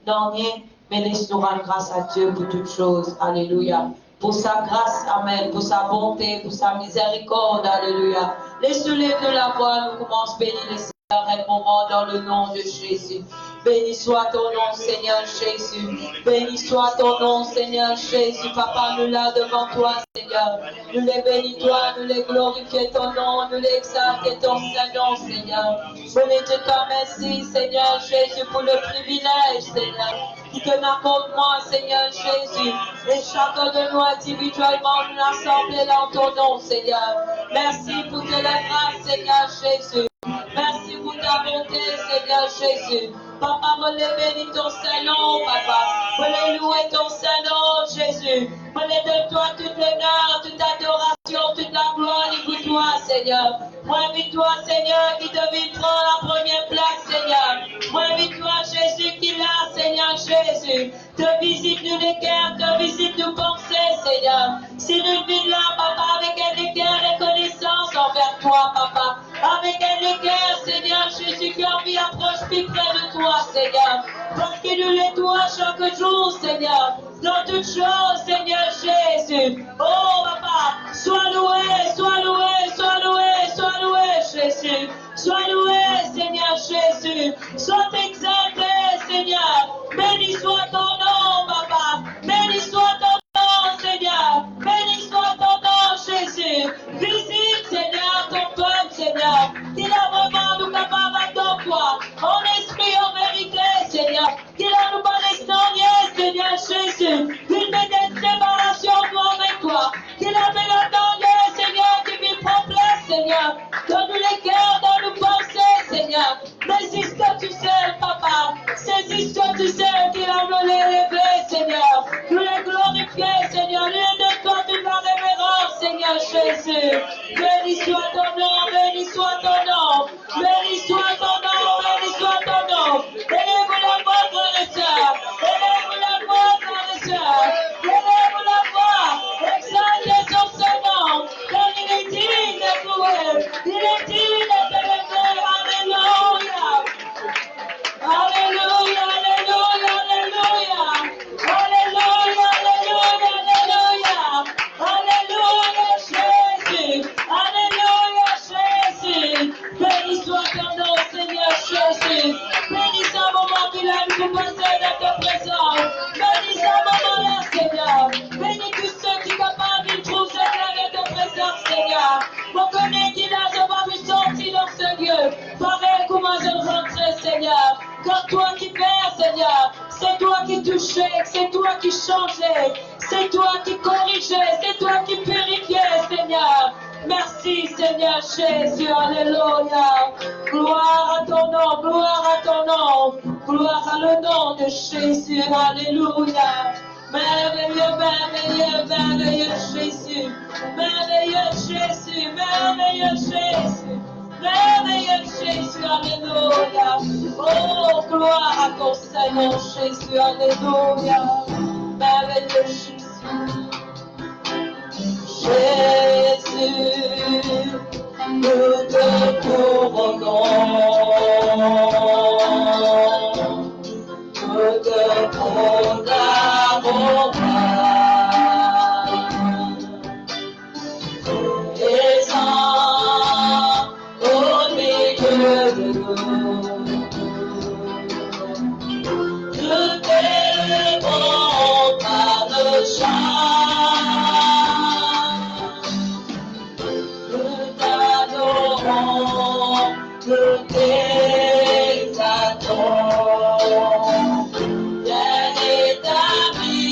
dans rien, mais laisse-nous rendre grâce à Dieu pour toutes choses. Alléluia. Pour sa grâce, amen, pour sa bonté, pour sa miséricorde, alléluia. Laisse-nous lever la voix, nous commençons à bénir le Seigneur un moment dans le nom de Jésus. Béni soit ton nom, Seigneur Jésus. Béni soit ton nom, Seigneur Jésus. Papa, nous là devant toi, Seigneur. Nous les bénis toi, nous les glorifions ton nom, nous les exaltons ton Saint-Nom, Seigneur. Venez te merci, Seigneur Jésus, pour le privilège, Seigneur, qui te n'apporte moi, Seigneur Jésus. Et chacun de nous individuellement, nous assemblés dans ton nom, Seigneur. Merci pour tes grâces, Seigneur Jésus. Merci pour ta bonté, Seigneur Jésus. Papa, me les bénis ton Saint-Nom, Papa. Me les louer ton Saint-Nom, Jésus. Me les de toi toute l'honneur, toute adoration, toute la gloire, pour toi, Seigneur. Moi, invite-toi, Seigneur, qui devine prendre la première place, Seigneur. Moi, invite-toi, Jésus, qui l'a, Seigneur Jésus. Te visite-nous les cœurs, te visite-nous pensées, Seigneur. Si nous vivons là, Papa, avec un cœur reconnaissance envers toi, Papa. Avec un cœur, Seigneur Jésus, qui a envie approche plus près de toi, Seigneur. Parce que nous les dois chaque jour, Seigneur. Dans toutes choses, Seigneur Jésus. Oh, Papa, sois loué, sois loué, sois loué, sois loué, Jésus. Sois loué, Seigneur Jésus. Sois exalté, Seigneur. Béni soit ton nom, Papa. Béni soit ton nom, Seigneur. Béni soit ton nom, Jésus. Visite, Seigneur, ton peuple, Seigneur. Qu'il a vraiment nous capables de toi. En esprit, en vérité, Seigneur. Qu'il a nous pas Seigneur Jésus. Qu'il met des séparations avec toi. Qu'il a fait l'entendre, Seigneur, qui vit prendre place, Seigneur. Donne-nous les cœurs, dans nos pensées, Seigneur. Saisis ce que tu sais, Papa. Saisis ce que tu sais, qu'il a nous l'élever, Seigneur. Nous les glorifier, Seigneur. Nous les de toi toute la révérence, Seigneur Jésus. Béni soit ton nom, béni soit ton nom. Béni soit ton nom, béni soit ton nom. Élève la voix, frères et sœurs. Élève la voix, frères et sœurs. Élève la voix. Exaltez son nom. Car il est digne de louer. Il est digne de célébrer. Alléluia. Alléluia, alléluia, alléluia. Alléluia, alléluia, alléluia. Alléluia, Jésus. Alléluia, Jésus. Béni soit ton nom, Seigneur Jésus. Béni ce moment qu'il a nous passer dans ta présence. Béni ce moment-là, Seigneur. Béni tous ceux qui sont capables de trouver dans ta présence, Seigneur. Pour connaître qu'il a je vais me sortir dans ce lieu. Pareil comment je rentre, Seigneur. Car toi qui perds, Seigneur. C'est toi qui touchais, c'est toi qui changeais. C'est toi qui corrigeais, c'est toi qui purifiais, Seigneur. Merci, Seigneur Jésus. Alléluia. Gloire à ton nom, gloire à ton nom. Gloire à le nom de Jésus. Alléluia. Merveilleux, merveilleux, merveilleux Jésus. Merveilleux Jésus, merveilleux Jésus. Merveilleux Jésus, alléluia. Oh, gloire à ton Seigneur Jésus, alléluia. Merveilleux Jésus. Jésus, nous te couronnons. Nous te proclamons. Nous t'élevons par le chant, nous t'adorons, nous t'exaltons, bien établi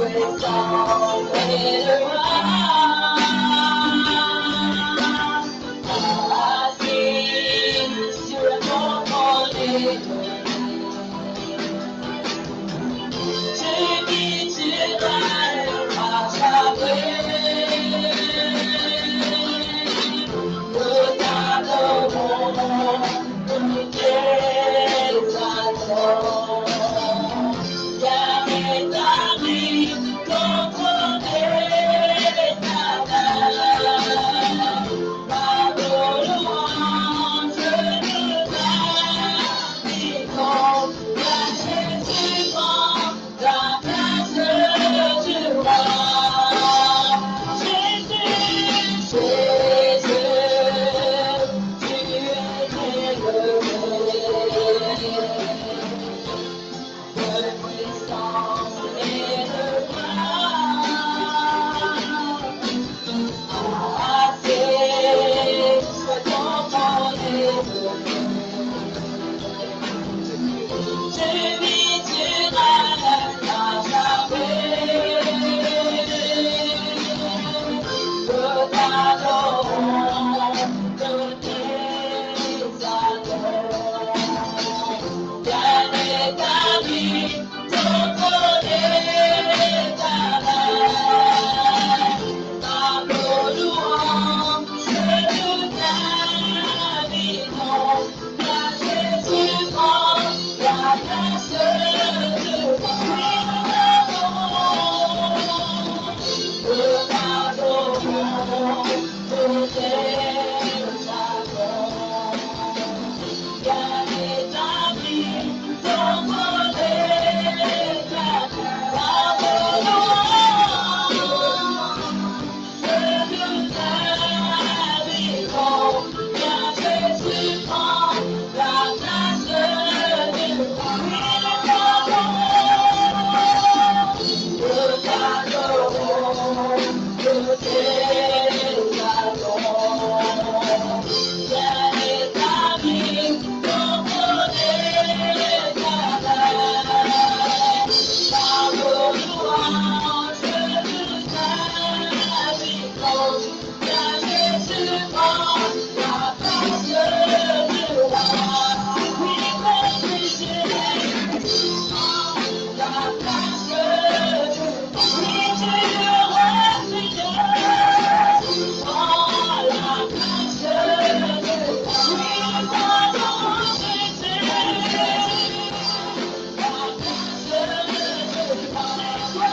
puissance et le roi. Assis sur le trône des deux. Tu dis, tu règnes à jamais. Nous t'adorons, nous t'exaltons. Bien établi ton trône éternel. Par nos louanges, nous t'invitons. Viens Jésus, prends la place du roi. Jésus, Jésus, tu es élevé. De puissance et de gloire. Assis sur ton trône élevé. Tu vis, tu règnes à jamais. Nous t'adorons, nous t'exaltons. Bien établi, ton trône éternel. Par nos louanges, nous t'invitons. Viens Jésus, prends la place de nous t'adorons, nous t'exaltons. Bien établi, ton trône éternel. Par nos louanges, nous t'invitons. Viens Jésus, prends la place de nous t'adorons, nous t'exaltons. Bien établi, ton trône éternel. Par nos louanges, nous t'invitons. Viens Jésus, prends la place du roi. Oui, merci Jésus, prends la place du roi. Oui, tu es le roi Seigneur, prends la place du roi. Oui, nous t'adorons Jésus, la place du roi. Toi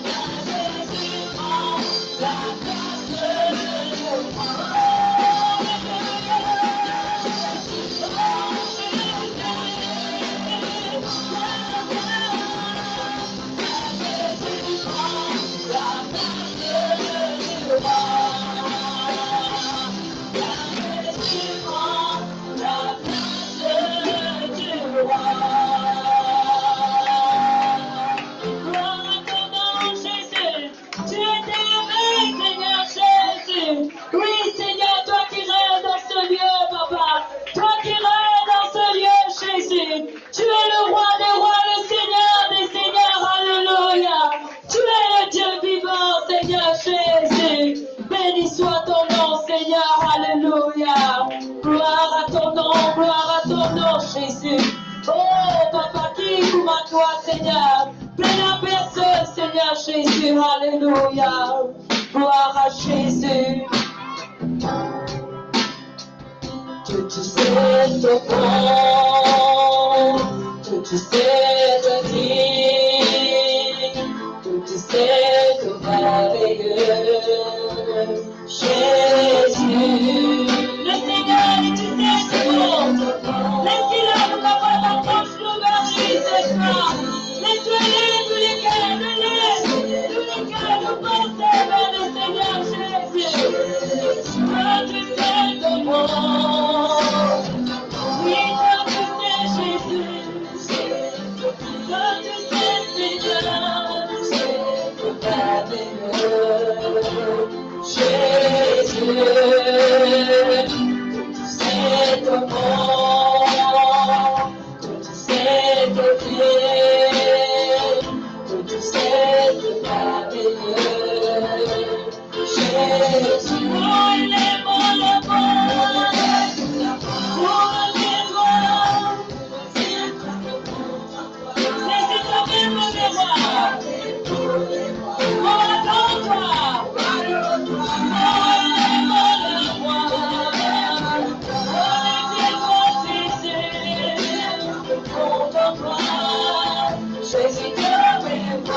Seigneur, Jésus, prends la place du roi. Oui, Seigneur, toi qui règnes dans ce lieu, Papa. Toi qui règnes dans ce lieu, Jésus. Tu es le roi des rois, le Seigneur des seigneurs. Alléluia. Tu es le Dieu vivant, Seigneur Jésus. Béni soit ton nom, Seigneur. Alléluia. Gloire à ton nom, Jésus. Oh, Papa, qui comme à toi, Seigneur. Plein la personne, Seigneur Jésus. Alléluia. Gloire à Jésus. Que tu sais ton bon, que tu sais te dire, que tu sais te merveilleux. Jésus, le Seigneur et tu sais tout bon. Laisse-le nous capables d'approcher nous vers lui ce soir. Laisse-le tous les cœurs de l'air, tous les cœurs nous penser vers le Seigneur Jésus. Que tu sais ton bon. Oui, que tu sais Jésus. Que tu sais Seigneur. Que merveilleux. Jésus, que tu sais ton bon, que tu sais te dire, que tu Pour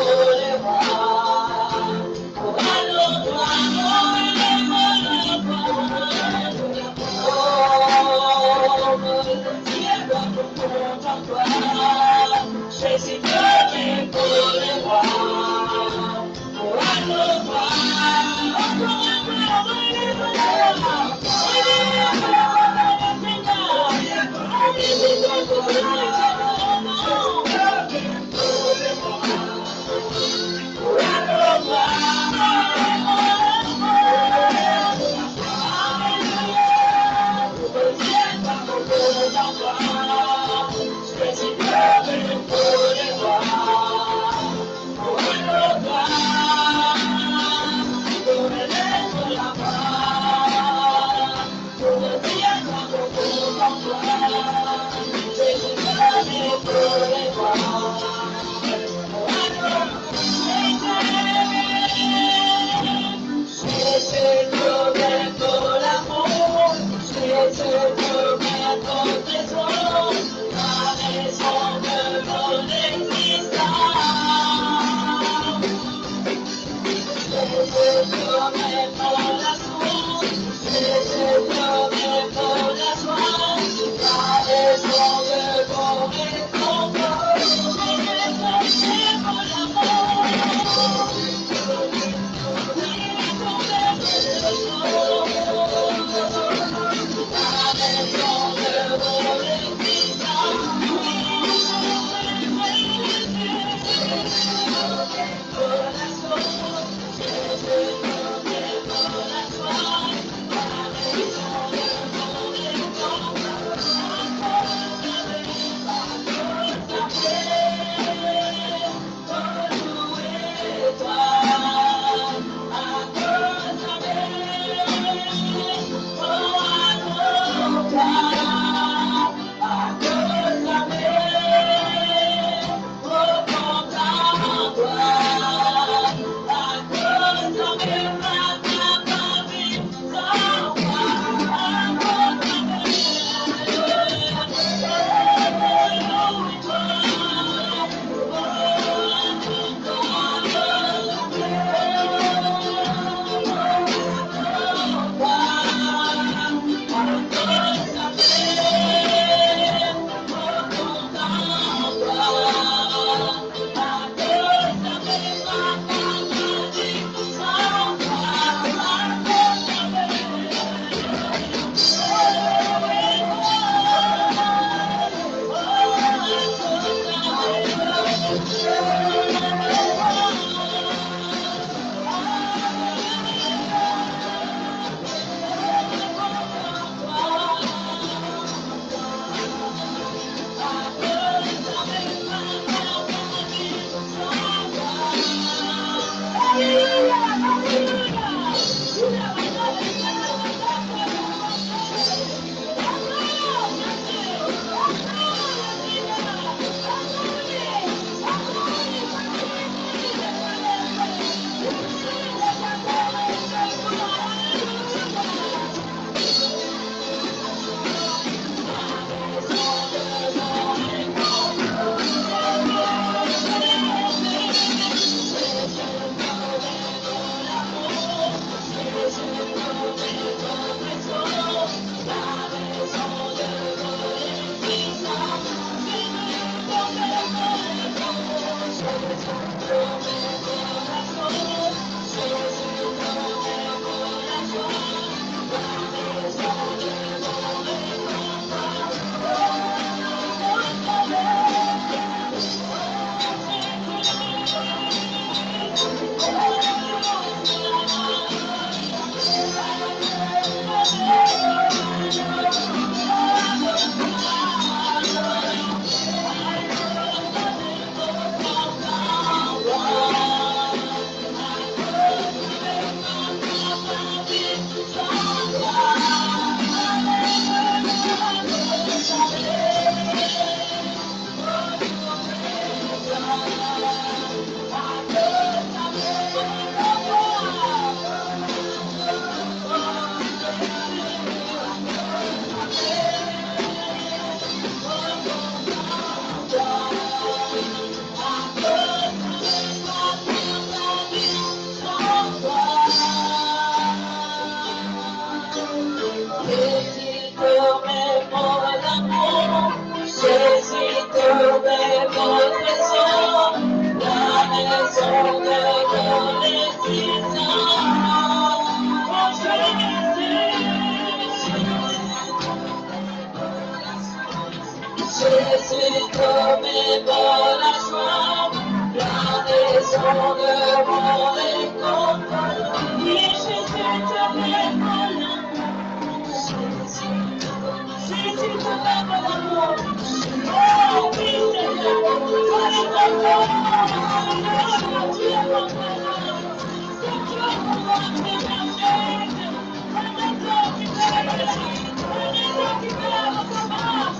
sont devant les comptes. Oui, Jésus te lève Jésus te lève l'amour. Oh oui, Seigneur, toi les comptes. Alléluia, tu es mon Seigneur. C'est Dieu pour moi, tu es merveilleux. Un exemple qui fait la vie. Un exemple qui fait la recommence.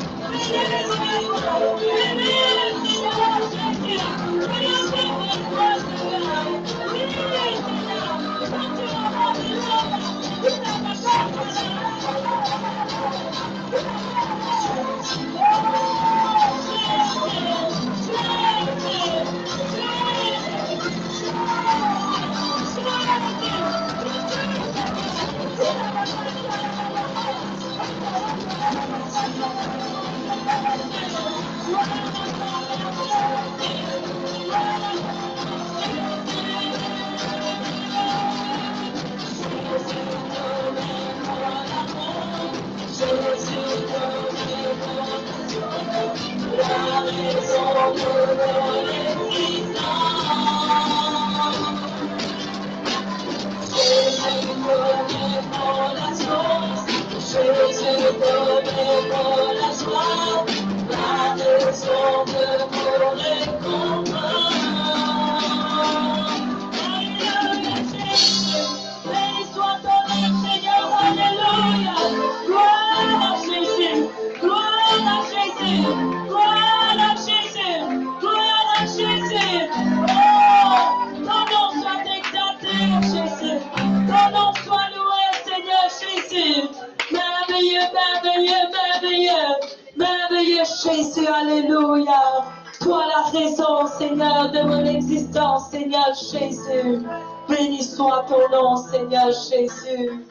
Jésus, alléluia. Toi la raison, Seigneur, de mon existence, Seigneur Jésus. Béni soit ton nom, Seigneur Jésus.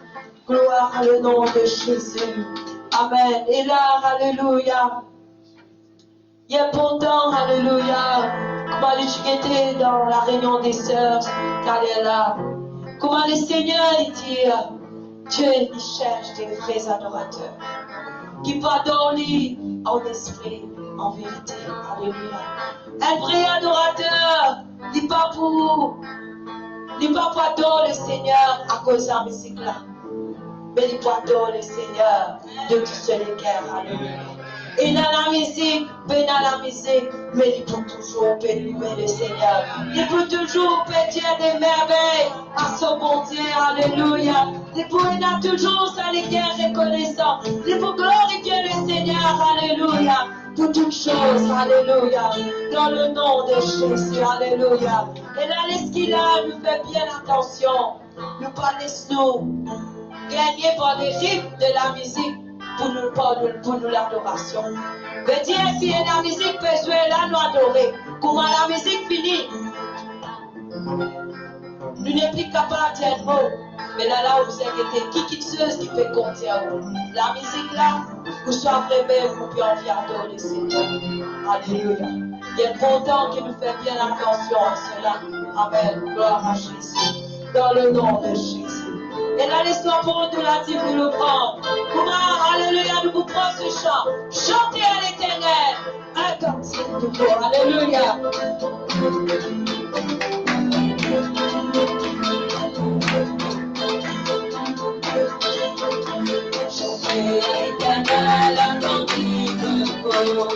Gloire à le nom de Jésus. Amen. Et là, alléluia. Il y a pourtant, alléluia, comment tu étais dans la réunion des sœurs, car elle est là. Comment le Seigneur dit, Dieu, il cherche des vrais adorateurs. Qui pardonnent en esprit, en vérité. Alléluia. Un vrai adorateur, n'est pas pour adorer le Seigneur à cause de la musique là. Mais il peut adorer le Seigneur de tout seul cœur. Alléluia. Et dans la musique, mais il peut toujours bénir le Seigneur. Il peut toujours dire des merveilles à son bon Dieu. Alléluia. Il peut toujours ça les cœurs reconnaissants. Il peut glorifier le Seigneur. Alléluia. Pour toutes choses. Alléluia. Dans le nom de Jésus. Alléluia. Et là, ce qu'il a, nous fait bien attention. Nous pas laissons gagner par les rythmes de la musique. Pour nous l'adoration. Veut dire si la musique peut jouer là, nous adorer. Comment la musique finit? Nous n'est plus capable de dire un mot. Mais là, vous inquiétez, qui qui fait compter à vous? La musique là, vous soyez vraiment, vous pouvez envie adorer le Seigneur. Alléluia. Il y a longtemps qui nous fait bien attention à cela. Amen. Gloire à Jésus. Dans le nom de Jésus. Et là, laisse-moi pour nous la dire de le prendre. Comment, alléluia, nous vous prenons ce chant. Chantez à l'Éternel. Un cantique nouveau. Alléluia. Chantez à l'Éternel un cantique nouveau.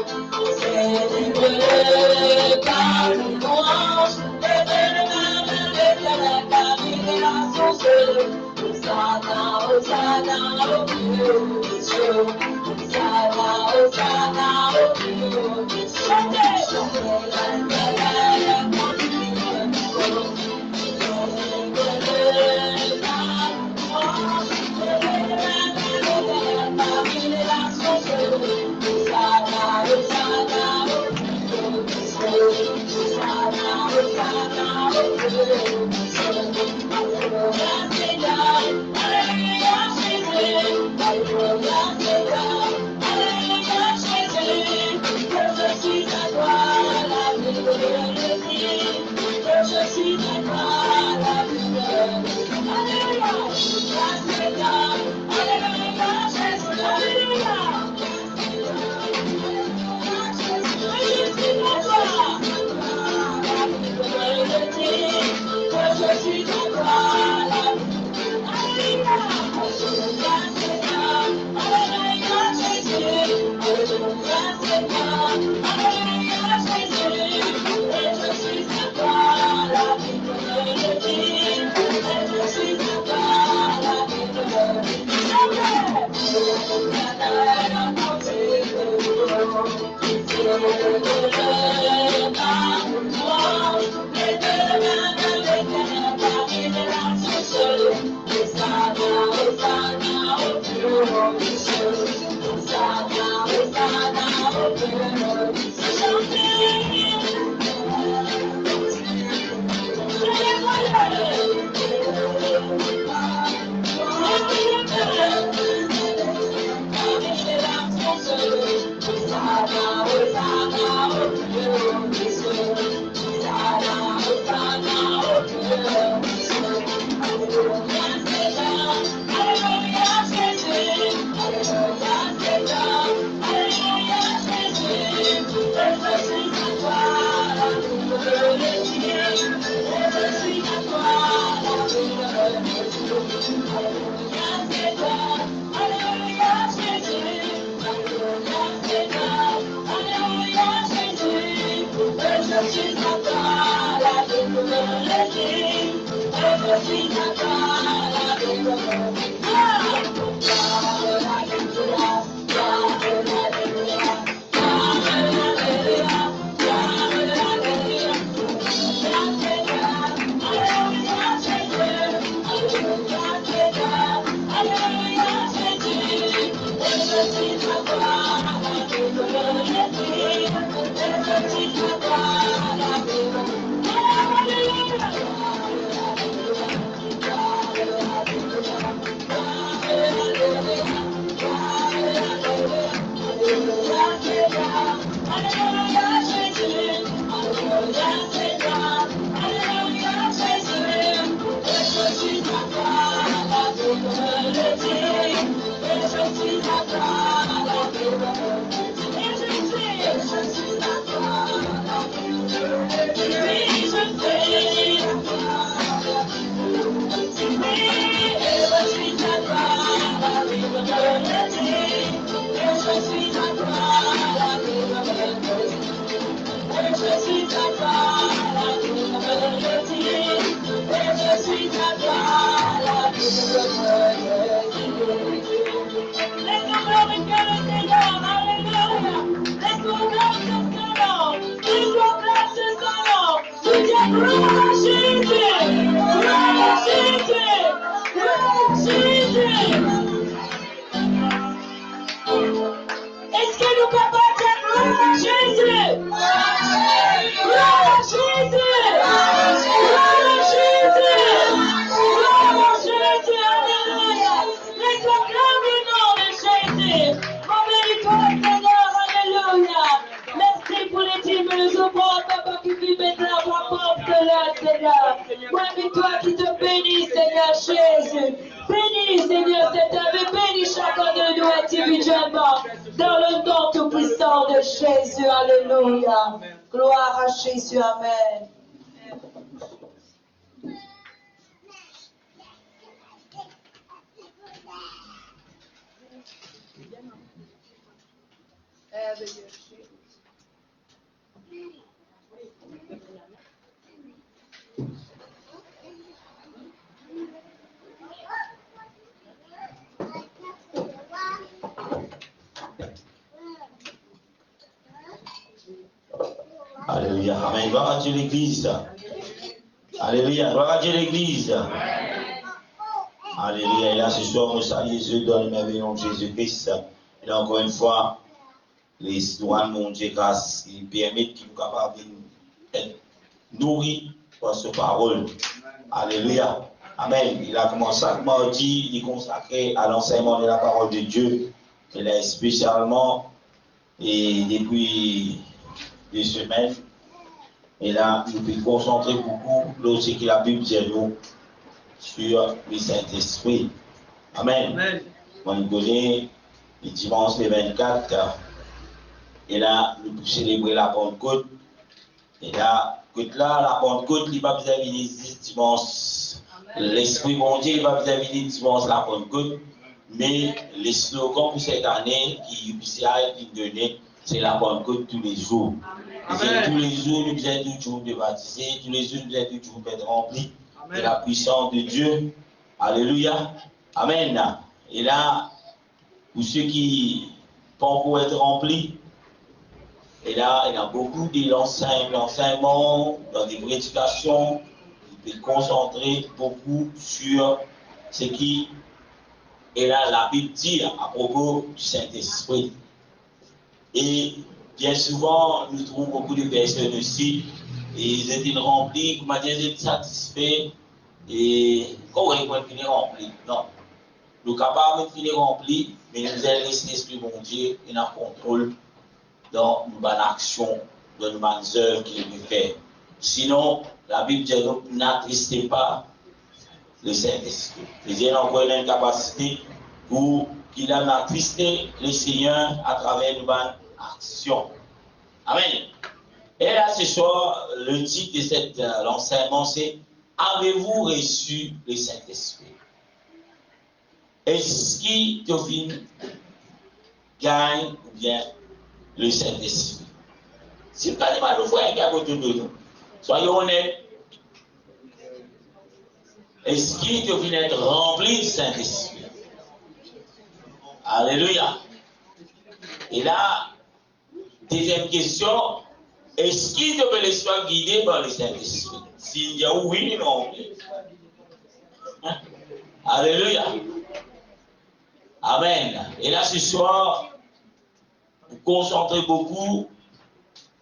Célébrez par une louange. L'Éternel car il est à son seul. Hosanna, Hosanna, au plus haut des cieux. Hosanna, Hosanna, au plus haut des cieux. Chantez, chantez l'Éternel, cantique nouveau. Célébrez la louange. L'Éternel car il est à son seul. Hosanna, Hosanna, au plus haut des cieux. Hosanna, Hosanna, au plus haut des cieux. Alléluia, Seigneur. Alléluia, Jésus. Alléluia, Seigneur. Alléluia, Jésus. Que je suis à toi, la vie de vie. Que je suis à toi, la vie de vie. Alléluia, Seigneur. Alléluia, Jésus. Alléluia. Je suis à toi, la vie de vie. Jésus, amen. Alléluia. Amen. Gloire à Dieu l'église. Alléluia. Gloire à Dieu l'église. Alléluia. Et là, ce soir, nous saluons Jésus dans le merveilleux Jésus-Christ. Et là, encore une fois, les citoyens, mon Dieu, grâce, qui permettent qu'ils soient capables d'être nourris par cette parole. Alléluia. Amen. Il a commencé à mardi, il est consacré à l'enseignement de la parole de Dieu. Il est spécialement, et depuis 2 semaines, et là, nous pouvons concentrer beaucoup lorsque la Bible dit nous sur le Saint-Esprit. Amen. Amen. On connaît le dimanche le 24, et là, nous pouvons célébrer la Pentecôte. Et là, la Pentecôte, il va besoin de dimanche. L'Esprit bon Dieu, il va besoin de dimanche la Pentecôte. Mais les slogans pour cette année qui est donné, c'est la Pentecôte tous les jours. Et tous les jours, nous sommes toujours de baptiser, tous les jours, nous sommes toujours d'être remplis de la puissance de Dieu. Alléluia. Amen. Et là, pour ceux qui pensent pour être remplis, Et là, il y a beaucoup de l'enseignement, dans des prédications, il peut concentrer beaucoup sur ce qui est là, la Bible dit à propos du Saint-Esprit. Et bien souvent, nous trouvons beaucoup de personnes aussi, et ils étaient remplis, comment dire, ils étaient satisfaits, et comment ils vont finir remplis? Non. Nous sommes capables de finir remplis, mais nous allons laisser l'Esprit de Dieu et notre contrôle dans nos bonnes actions, dans nos bonnes œuvres qu'il veut faire. Sinon, la Bible dit donc, n'attristez pas le Saint-Esprit. C'est-à-dire, on a une capacité pour qu'il a attristé le Seigneur à travers nos bonnes actions. Amen. Et là, ce soir, le titre de l'enseignement, c'est avez-vous reçu le Saint-Esprit? Est-ce qui Théophile gagne ou bien le Saint-Esprit? Si vous n'avez pas de foi, il y a côté de nous. Soyons honnêtes. Est-ce qu'il Théophile être rempli du Saint-Esprit? Alléluia. Et là, deuxième question, est-ce qu'il devait soit guidé par le Saint-Esprit? S'il y a oui, non. Hein? Alléluia. Amen. Et là, ce soir, vous concentrez beaucoup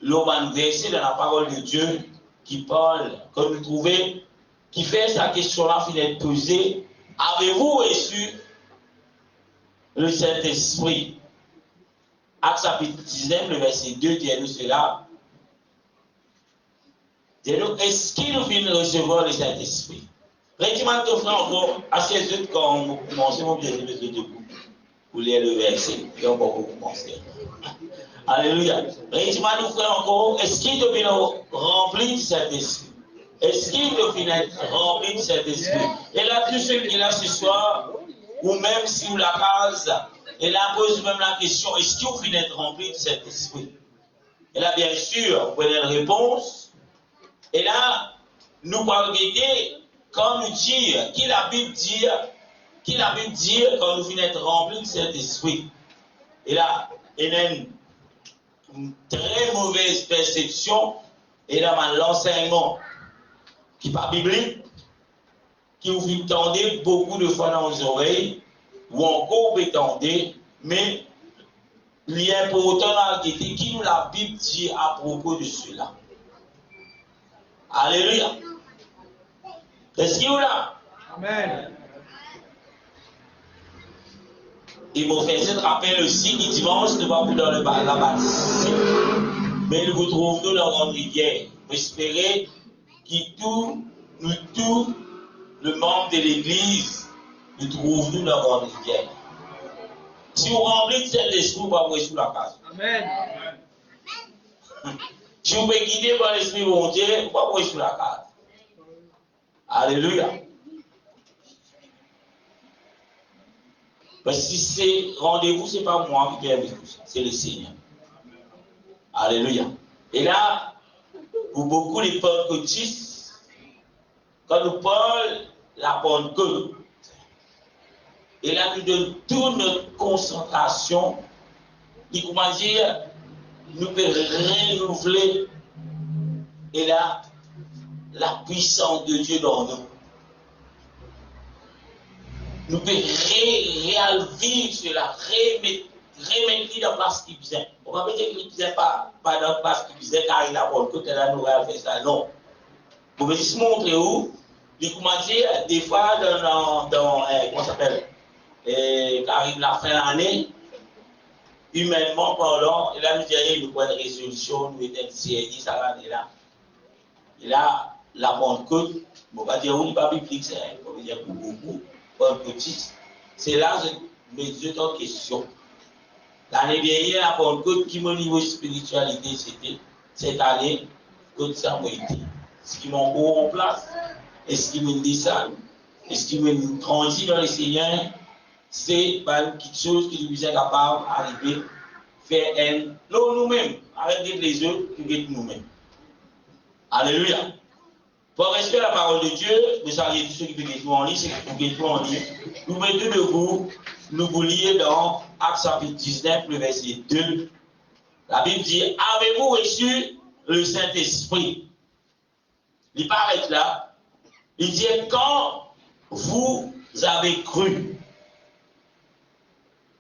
l'homme versé dans la parole de Dieu qui parle, comme vous trouvez, qui fait sa question-là, finit de poser. Avez-vous reçu le Saint-Esprit? Acte chapitre 19, le verset 2, dit-nous cela. Dit-nous, est-ce qu'il nous vient recevoir le Saint-Esprit? Rédimant de frère encore, à ces autres, quand on commence, on vient de mettre debout. Pour lire le verset, et on va commencer. Alléluia. Rédimant de frère encore, est-ce qu'il devient rempli de Saint-Esprit? Est-ce qu'il devient être rempli de Saint-Esprit? Et là, tous ceux qui sont là ce soir, ou même si vous la case, et là, pose même la question, est-ce que vous finissez d'être rempli de cet esprit? Et là, bien sûr, vous prenez une réponse. Et là, nous allons regarder, quand nous dire, qui la Bible dit quand nous finissons d'être remplis de cet esprit. Et là, il y a une très mauvaise perception, et là, l'enseignement qui n'est pas biblique, qui vous entendez beaucoup de fois dans vos oreilles, ou encore vous entendez, mais l'important à guetter, qui nous la Bible dit à propos de cela. Alléluia. Est-ce qu'il y a là? Amen. Il m'a fait ce rappel aussi, le dimanche, nous allons dans la baptiste. Mais nous vous trouvons dans la grande rivière. J'espère que nous tous, le membre de l'église, nous trouvons dans la grande rivière. Si vous remplissez cet esprit, vous allez sous la case. Amen. Si vous êtes guidé par l'esprit de Dieu, vous allez sous la case. Alléluia. Parce que si c'est rendez-vous, ce n'est pas moi qui permets tout ça, c'est le Seigneur. Alléluia. Et là, pour beaucoup de pentecôtistes, quand nous parlons la Pentecôte, et là, nous donnons toute notre concentration, et comment dire, nous pouvons renouveler, et là, la puissance de Dieu dans nous. Nous pouvons réalvivre cela, remettre dans la place qui vient. On va pas dire qu'il ne vient pas dans la place qui vient, car il a bon côté là, nous allons faire ça. Non. Vous pouvez juste montrer où, et comment dire, des fois, dans comment ça s'appelle, car il a fait l'année, humainement parlant, et là, nous disons, nous prenons une résolution, nous étions CNI, ça va aller là. Et là, la Pentecôte, on va dire, oui, pas biblique, c'est on va dire pour beaucoup, pour un petit. C'est là que je me dis en question. L'année dernière, la Pentecôte, qui mon niveau de spiritualité, c'était cette année, que ça m'a été. Ce qui m'a en place, est-ce qu'il me dit ça, est-ce qu'il me grandit dans le Seigneur, c'est quelque chose qui nous est capable d'arriver, faire nous-mêmes, avec les autres, nous nous-mêmes. Alléluia. Pour respecter la parole de Dieu, vous savez tous ceux qui peuvent tout en ligne, c'est qui tout en ligne. Nous mettons debout, nous vous liez dans Acte chapitre 19, le verset 2. La Bible dit, avez-vous reçu le Saint-Esprit? Il paraît là. Il dit, quand vous avez cru.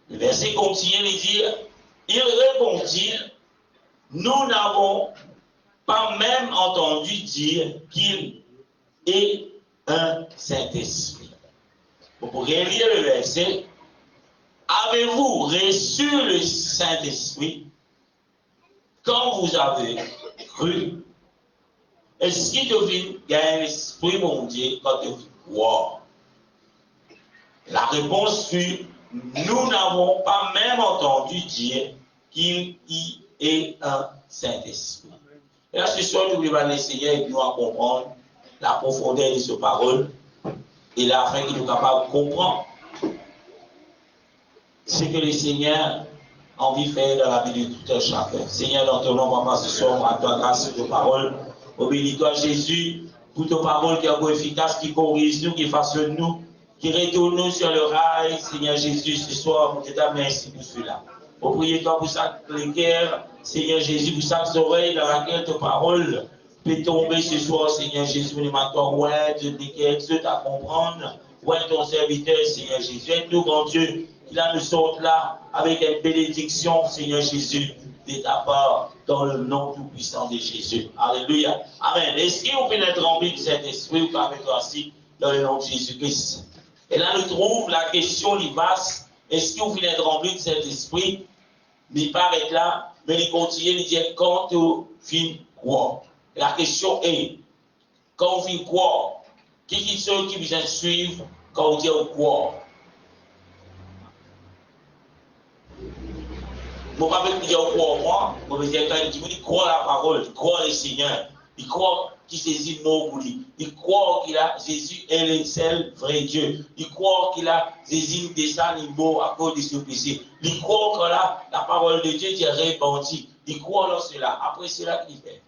Le verset continue de dire, il répondit, nous n'avons pas même entendu dire qu'il est un Saint-Esprit. Vous pourrez lire le verset. Avez-vous reçu le Saint-Esprit quand vous avez cru? Est-ce qu'il devine qu'il y a un esprit, mon Dieu, quand tu crois? La réponse fut, nous n'avons pas même entendu dire qu'il y ait un Saint-Esprit. Et là, ce soir, nous allons essayer de nous comprendre la profondeur de cette parole et là, afin qu'il nous soit capable de comprendre ce que le Seigneur a envie de faire dans la vie de tout un chacun. Seigneur, dans ton nom, papa, ce soir, à toi grâce pour ta parole. Obéis-toi, Jésus, pour ta parole qui est efficace, qui corrige nous, qui façonne nous, qui retourne nous sur le rail. Seigneur Jésus, ce soir, pour te dire merci pour cela. Priez-toi pour chaque cœur, Seigneur Jésus, pour chaque oreille dans laquelle ta parole peut tomber ce soir, Seigneur Jésus, nous demandons, ouais, Dieu t'es à comprendre, ouais, ton serviteur, Seigneur Jésus, aide-nous, grand Dieu, qu'il a nous sorte là avec une bénédiction, Seigneur Jésus, de ta part, dans le nom tout puissant de Jésus. Alléluia. Amen. Est-ce que vous pouvez être rempli de cet esprit ou pas avec ainsi dans le nom de Jésus-Christ? Et là, nous trouvons la question vaste. Est-ce que vous pouvez être rempli de cet esprit? Il paraît là, mais il continue de dire quand tu finis quoi? La question est, quand vous finissez quoi? Qui sont ceux qui vous suivent quand vous dites quoi? Je ne vais pas dire quoi moi, je vais dire quand il dit croire la parole, il croit le Seigneur, il croit qu'il saisit le mot pour lui, il croit qu'il a Jésus est le seul vrai Dieu, il croit qu'il a Jésus des animaux à cause de ce péché, il croit que là, la parole de Dieu est répandue, il croit dans cela, après cela qu'il fait.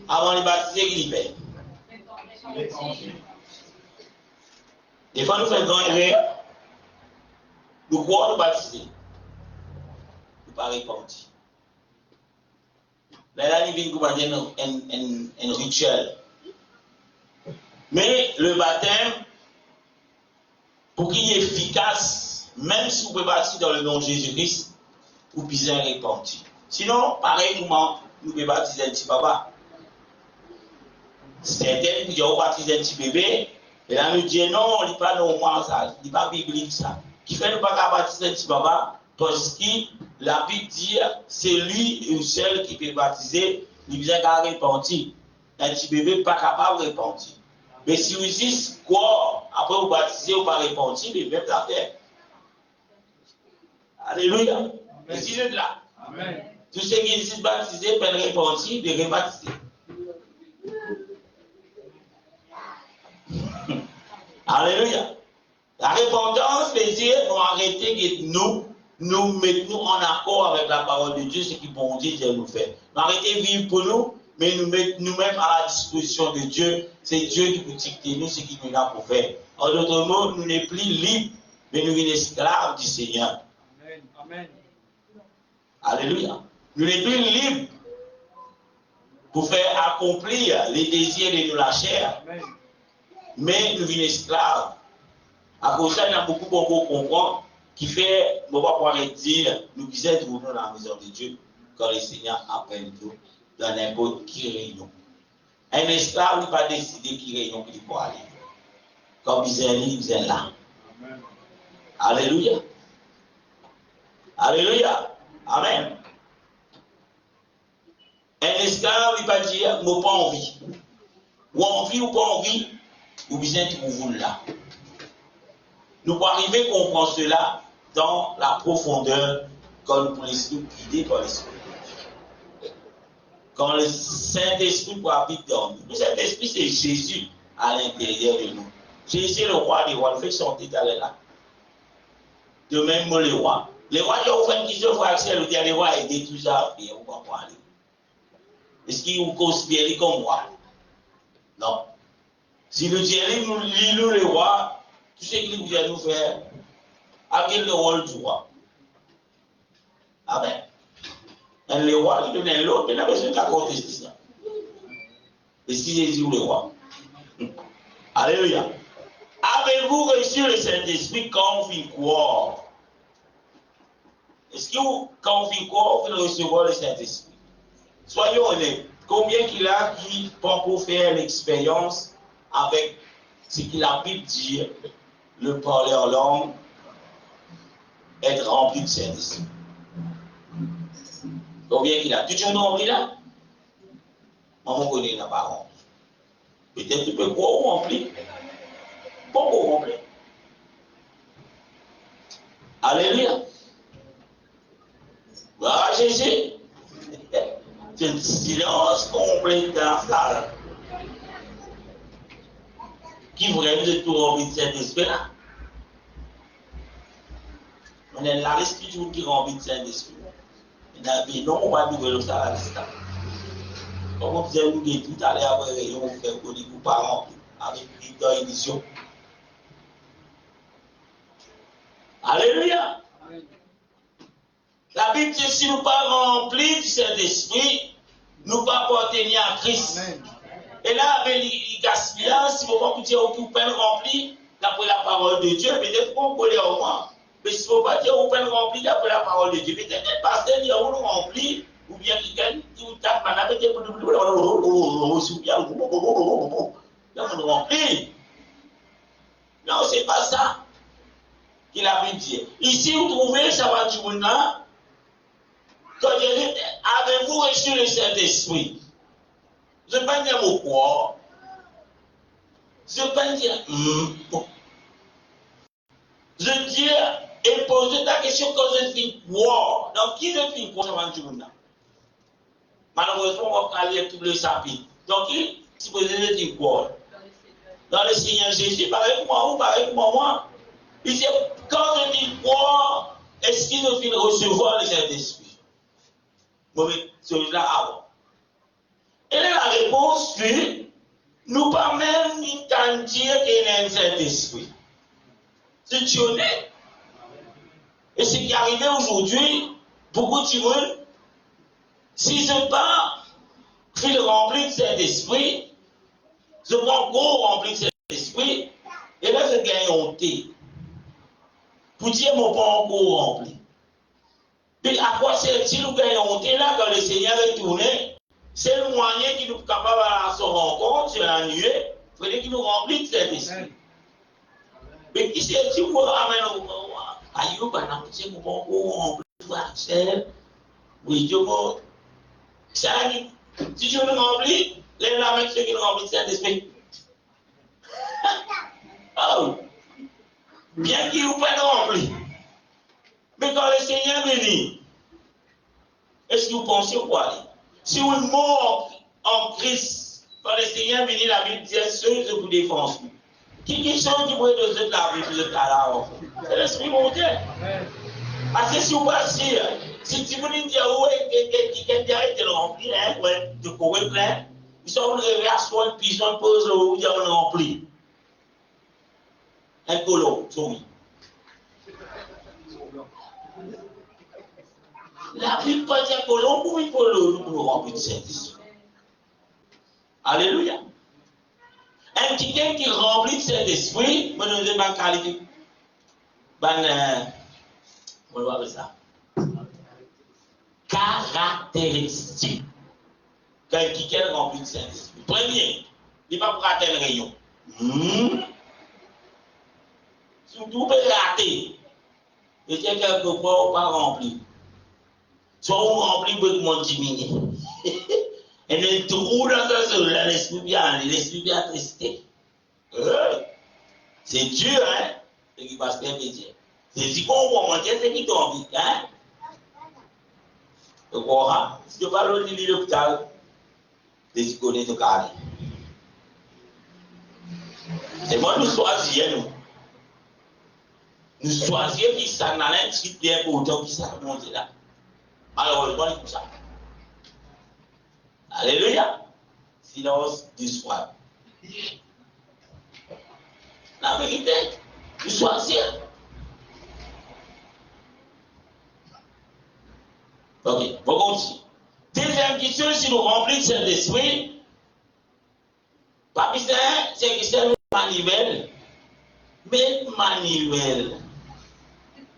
Avant de baptiser, qu'il fait. Des fois, nous faisons grand erreur. Nous croyons nous baptiser. Nous ne pas répondre. Mais là, il vient un rituel. Mais le baptême, pour qu'il soit efficace, même si vous pouvez baptiser dans le nom de Jésus-Christ, vous puissiez répondre. Sinon, pareil, nous pouvons baptiser un petit papa. Certains qui ont baptisé un petit bébé, et là nous disons non, il n'est pas normal ça, il n'est pas biblique ça. Qui fait ne pas baptiser un petit papa, parce que la Bible dit c'est lui ou seul qui peut baptiser, il vient qu'à répondre. Un petit bébé n'est pas capable de répondre. Mais si vous dites quoi, après vous baptisez, vous ne pas répondre, mais même la terre. Alléluia. Et si je là. Amen. Tous ceux qui disent baptiser peuvent répondre, de rebaptiser. Alléluia. La repentance veut dire nous arrêter que nous mettons en accord avec la parole de Dieu, ce qui bon Dieu nous fait. Nous arrêter de vivre pour nous, mais nous mettre nous-mêmes à la disposition de Dieu. C'est Dieu qui nous dicte nous ce qu'il nous a pour faire. En d'autres mots, nous n'est plus libres, mais nous sommes esclaves du Seigneur. Amen. Amen. Alléluia. Nous n'est plus libres pour faire accomplir les désirs de la chair. Amen. Mais nous sommes esclaves. À cause de ça, il y a beaucoup de comprendre qui fait, on va pouvoir dire, nous qui sommes dans la maison de Dieu, quand le Seigneur appelle nous dans n'importe qui réunion. Un esclave n'a pas décidé qui réunion qu'il faut aller. Comme il vient là. Amen. Alléluia. Alléluia. Amen. Un esclave n'a pas dit, moi pas envie. Ou envie ou pas envie, ou bien tu vous là. Nous pouvons arriver à comprendre cela dans la profondeur quand nous pouvons nous guider par l'Esprit. Quand le Saint-Esprit peut habiter en nous. Le Saint-Esprit, c'est Jésus à l'intérieur de nous. Jésus est le roi des rois. Il fait chanter d'aller là. De même, le roi. Les rois qui ont fait une question, il y a les rois aider tout ça, et on va pas aller. Est-ce qu'ils vous considèrent comme roi? Non. Si nous disons, nous, le roi, tout ce qu'il nous vient nous faire, à quel le rôle du roi? Amen. Et le roi qui donnait l'autre, il n'a besoin qu'à contester ça. Et si Jésus est le roi. Alléluia. Avez-vous reçu le Saint-Esprit quand on fait croire? Est-ce que quand on fait croire, on peut recevoir le Saint-Esprit? Soyons honnêtes. Combien qu'il a qui pour faire l'expérience avec ce qu'il a pu dire, le parler en langue, être rempli de Saint-Esprit? Combien qu'il a? Tu es rempli là? Maman connaît la parole. Peut-être tu peux croire ou remplir. Pourquoi remplir? Alléluia. Voilà Jésus. C'est un silence complet dans la salle. Qui vraiment de tout rempli de cet esprit-là? On est là, l'esprit toujours qui remplit de cet esprit. Mais non, on va nous ça à l'instant. Comme on disait, nous tout à l'heure, on fait qu'on dit pas rempli avec une édition. Alléluia. La Bible dit si nous pas remplis du Saint-Esprit, nous pas appartenir à Christ. Amen. Et là, avec les gaspillage, si vous ne dire vous pouvez remplir d'après la parole de Dieu, peut-être qu'on connaît au moins. Mais si vous ne pas dire vous pouvez remplir d'après la parole de Dieu, peut-être que le pasteur dit vous remplir, ou bien quelqu'un qui vous tape, non, ce n'est pas ça qu'il a pu dire. Ici, vous trouvez ça va du monde. Quand je dis, avez-vous reçu le Saint-Esprit? Je ne peux pas dire pourquoi. Je ne peux pas dire Je dis et poser ta question quand je dis quoi. Donc, qui je dis quoi ça va du monde? Malheureusement, on va pas lire tout le chapitre. Donc, il supposé dire quoi? Dans le Seigneur Jésus, pareil pour moi ou pareil pour moi. Il dit, quand je dis quoi, est-ce qu'il nous fait recevoir le Saint-Esprit? Mais celui-là avant. Et là, la réponse fut, nous pas même dire qu'il y a un Saint-Esprit. C'est Dieu. Et ce qui est arrivé aujourd'hui, beaucoup de monde, si je ne pas fil rempli de Saint-Esprit, je prends gros rempli de Saint-Esprit, et là je gagne honte. Pour dire mon pas encore rempli. Puis à quoi sert-il nous gagnons honte là quand le Seigneur est tourné? C'est le moyen qui nous est capable de se rencontrer sur la nuit, il faut qu'il nous remplit de Saint-Esprit. Mais qui sert-il pour amener Aïe, par exemple, c'est mon pas encore rempli de Saint-Esprit. Oui, Dieu, ça dit. Si Dieu nous remplit, les laments ceux qui nous remplissent de Saint-Esprit. Oh! Bien qu'il vous pas rempli. Mais quand le Seigneur bénit, est-ce que vous pensez quoi? Si vous êtes mort en Christ, quand le Seigneur bénit, la Bible dit ceux qui vous défendent. Qui sont qui pourraient de la Bible de là? C'est l'Esprit monté. Parce que si vous passez, si vous dites qui est direct de remplir, de courir plein, ils sont arrivés à soi une pigeon pose où ils ont rempli. Un colon, soumis. La Bible peut dire colon, pour il faut le remplir de Saint-Esprit. Alléluia. Un quelqu'un qui remplit de Saint-Esprit, je ne sais pas qualifier. On va voir ça. Caractéristique. Quand quelqu'un remplit de Saint-Esprit. Premier, il n'est pas pour rater le rayon. Surtout, vous pouvez rater. Et c'est quelque part pas rempli. Soit on remplit beaucoup diminué. Et le trou dans ce sol-là, l'esprit bien tristé. C'est Dieu, hein? Ce qui passe bien dire. C'est ce qu'on voit manquer, c'est qui tombe, hein? Donc, voilà. Si tu parles de l'hôpital, tu connais ton carré. C'est moi nous choisissons, nous. Nous choisissons qui s'en allait, qui bien pour autant qui s'en monte là. Malheureusement, c'est pour ça. Alléluia. Silence du soir. La vérité, nous choisissons. Ok, bon continue. Deuxième question, si nous remplissons cet esprit, Papi c'est que c'est manuel, mais manuel,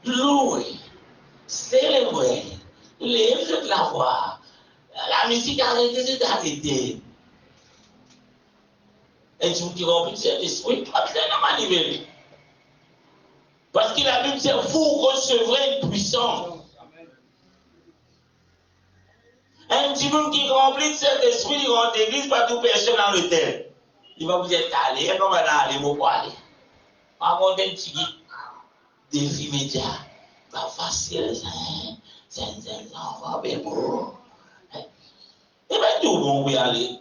louer, célébrer, les jeux de la voix, la musique arrêtée, c'est arrêté. Et tu qui remplit cet esprit, Papi c'est manuel. Parce que la Bible dit, vous recevrez une puissance. Un petit monde qui remplit cet esprit, il rentre l'église, pas toute personne dans l'hôtel. Il va vous dire, allez, comment on va aller, mon aller. Avant d'un petit défi immédiat, pas facile, c'est un enfant, mais bon. Et bien, tout le monde peut aller.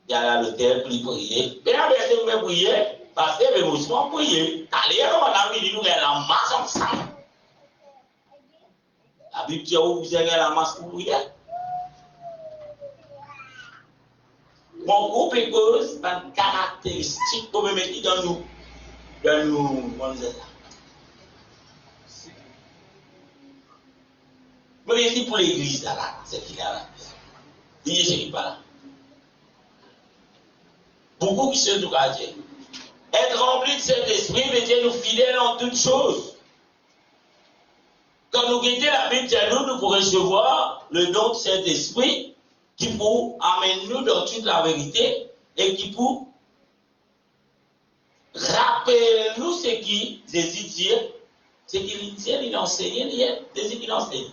Il y a à l'hôtel, puis prier. Mais la personne peut prier, parce que nous sommes prier. Allez, comment on a vu, nous, la masse ensemble. La Bible dit, vous avez la masse pour prier. Mon groupe est cause d'une caractéristique pour me mettre dans nous, on disait ça. Mais ici pour l'église, là, c'est qui là? Dis, je ne pas là. Beaucoup qui se trouvent à Dieu. Être rempli de cet esprit veut dire nous fidèles en toutes choses. Quand nous quittons la Bible, nous pourrons recevoir le don de cet esprit qui pour amener nous dans toute la vérité et qui pour rappeler nous ce qui Jésus dit, ce qu'il dit, il enseignait, Jésus qu'il enseigne.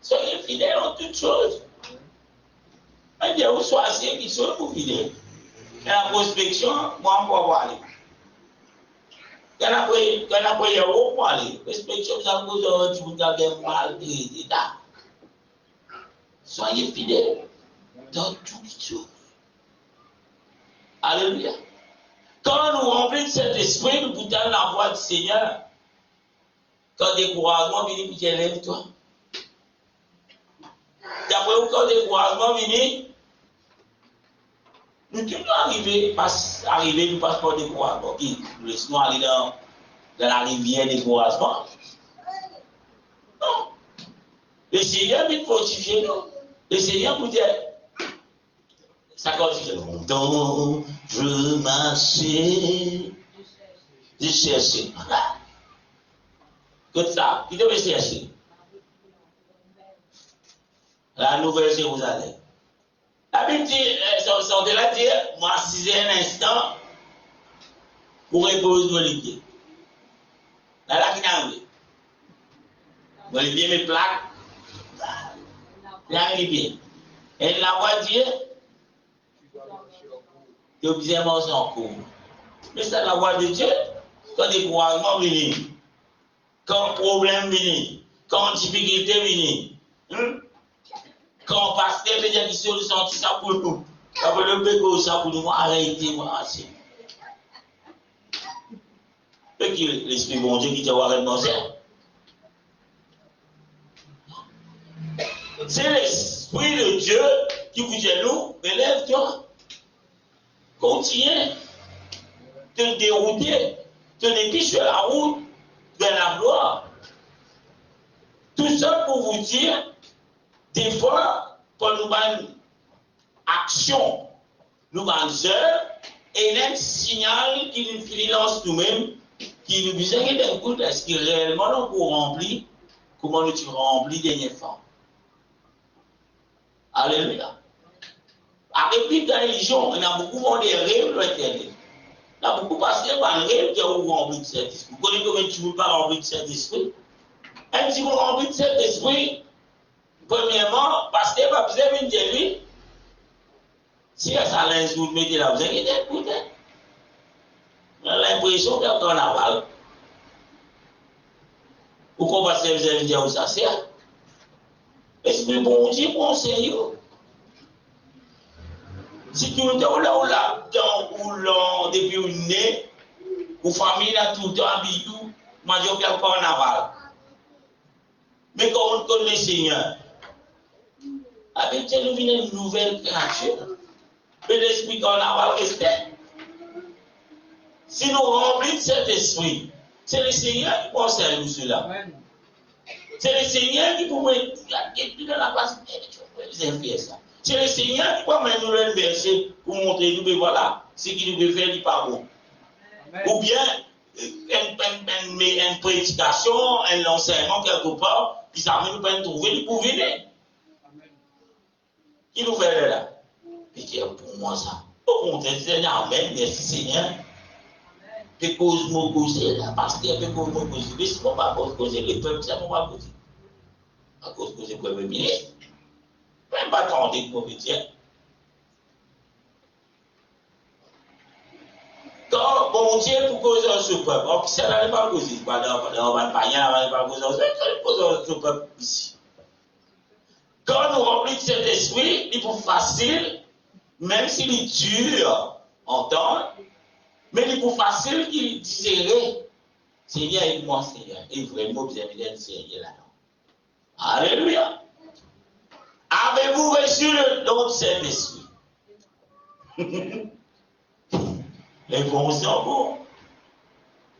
Soyez fidèles en toutes choses. Un Dieu vous choisissez qui sont pour fidèles. Et la prospection, moi, on va aller. Quand après, il y a où pour aller. Prospection, ça vous a dit, vous avez mal d'état. Soyez fidèles dans toutes choses. Alléluia. Quand nous remplissons cet esprit, nous goûtons la voix du Seigneur. Quand découragement vient, puis lève-toi. D'après vous, quand découragement vient, nous devons arriver, nous passons par découragement. Nous laissons aller dans la rivière découragement. Non. Le Seigneur vient fortifier nous. Le Seigneur vous dit, ça continue. Donc, je marchais, je cherchais. Comme ça, qui devait chercher? La nouvelle Jérusalem. La Bible dit, son de là dit, moi, assisez un instant pour reposer nos pieds. Là, qui n'a vu? Moi, les pieds, mes plaques. Là, les pieds. Et la voix dit, que vous avez mangé en cours. Mais c'est la voix de Dieu. Quand découragement vient, quand problème vient, quand difficulté vient, quand pasteur veut dire qu'il se ressentit ça pour nous. Ça veut le béco, ça pour nous arrêter, moi, assez. Et qui l'esprit bon Dieu qui te voit manger. C'est l'esprit de Dieu qui vous dit nous, élève-toi. Continue de dérouter, de n'épier sur la route de la gloire. Tout ça pour vous dire, des fois, pour nous une action, nous avons heure, et un signal qui nous lance nous-mêmes, qui nous dit d'un coup, est-ce que réellement nous pouvons remplir, comment nous remplis dernière fois. Alléluia. Avec la religion, on a beaucoup de rêves de l'éternel. On a beaucoup passé par un rêve qui a rempli de cet esprit. Vous connaissez comment tu ne peux pas remplir de cet esprit? Un petit peu rempli de cet esprit, premièrement, parce que pas besoin de dire, si ça laisse vous mettez là, vous inquiétez, peut-être. On a l'impression qu'il y a un carnaval. Pourquoi parce que vous avez dit où ça sert? Esprit bon Dieu, bon Seigneur. Si tout le temps là, depuis où né, ou famille là tout le temps habillé, moi je viens pas en aval. Mais quand on connaît le Seigneur, avec Dieu nous vient une nouvelle créature. Mais l'esprit qu'on aval respect. Si nous remplissons cet esprit, c'est le Seigneur qui concerne nous cela. C'est le Seigneur qui pouvait dans la place. C'est le Seigneur qui peut nous le verser pour montrer nous, voilà, ce qu'il nous veut faire, il n'est pas bon. Ou bien, une prédication, un enseignement quelque part, qui s'amène nous pas trouver, pour venir. Qui nous fait là? Et pour moi, ça. Au contraire, Seigneur, Amen, merci Seigneur. Que cause mon causer là, parce qu'il y a que cause mon causer, mais si on va causer les peuples, ça ne va pas causer. À cause que c'est Premier ministre. Même pas tant de mauvais dire. Quand bon Dieu pour causer ce peuple, on ne va pas causer. On va pas y pas causer ce peuple ici. Quand nous remplissons cet esprit, il est plus facile, même s'il est dur en temps, mais il est plus facile qu'il dirait Seigneur et moi, Seigneur. Et vraiment, vous avez bien Seigneur là. Alléluia. Avez-vous reçu le don de cet esprit? Les conscients, bon.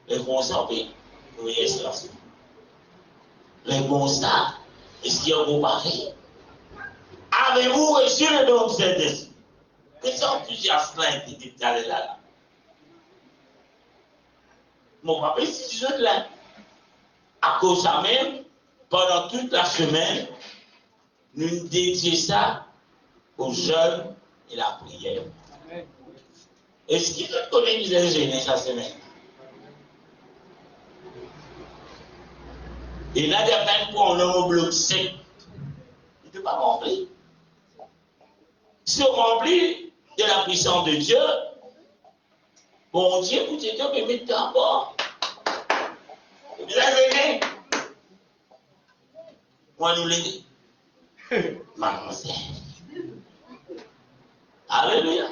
Les conscients, oui, c'est la suite. Les constats, est-ce qu'il y a un pareil? Avez-vous reçu le don de cet esprit? Quels sont enthousiastes là qui dit là? Mon papa, si je là, à cause de ça même, pendant toute la semaine, nous dédions ça aux jeunes et la prière. Est-ce qu'il te connaît les gênés cette semaine? Et là, il y a même pour un homme au bloc sec. Il ne peut pas remplir. Si on remplit de la puissance de Dieu, bon Dieu, vous dites que vous mettez à bord. Vous avez moi, nous l'aider. Maman, c'est. Alléluia.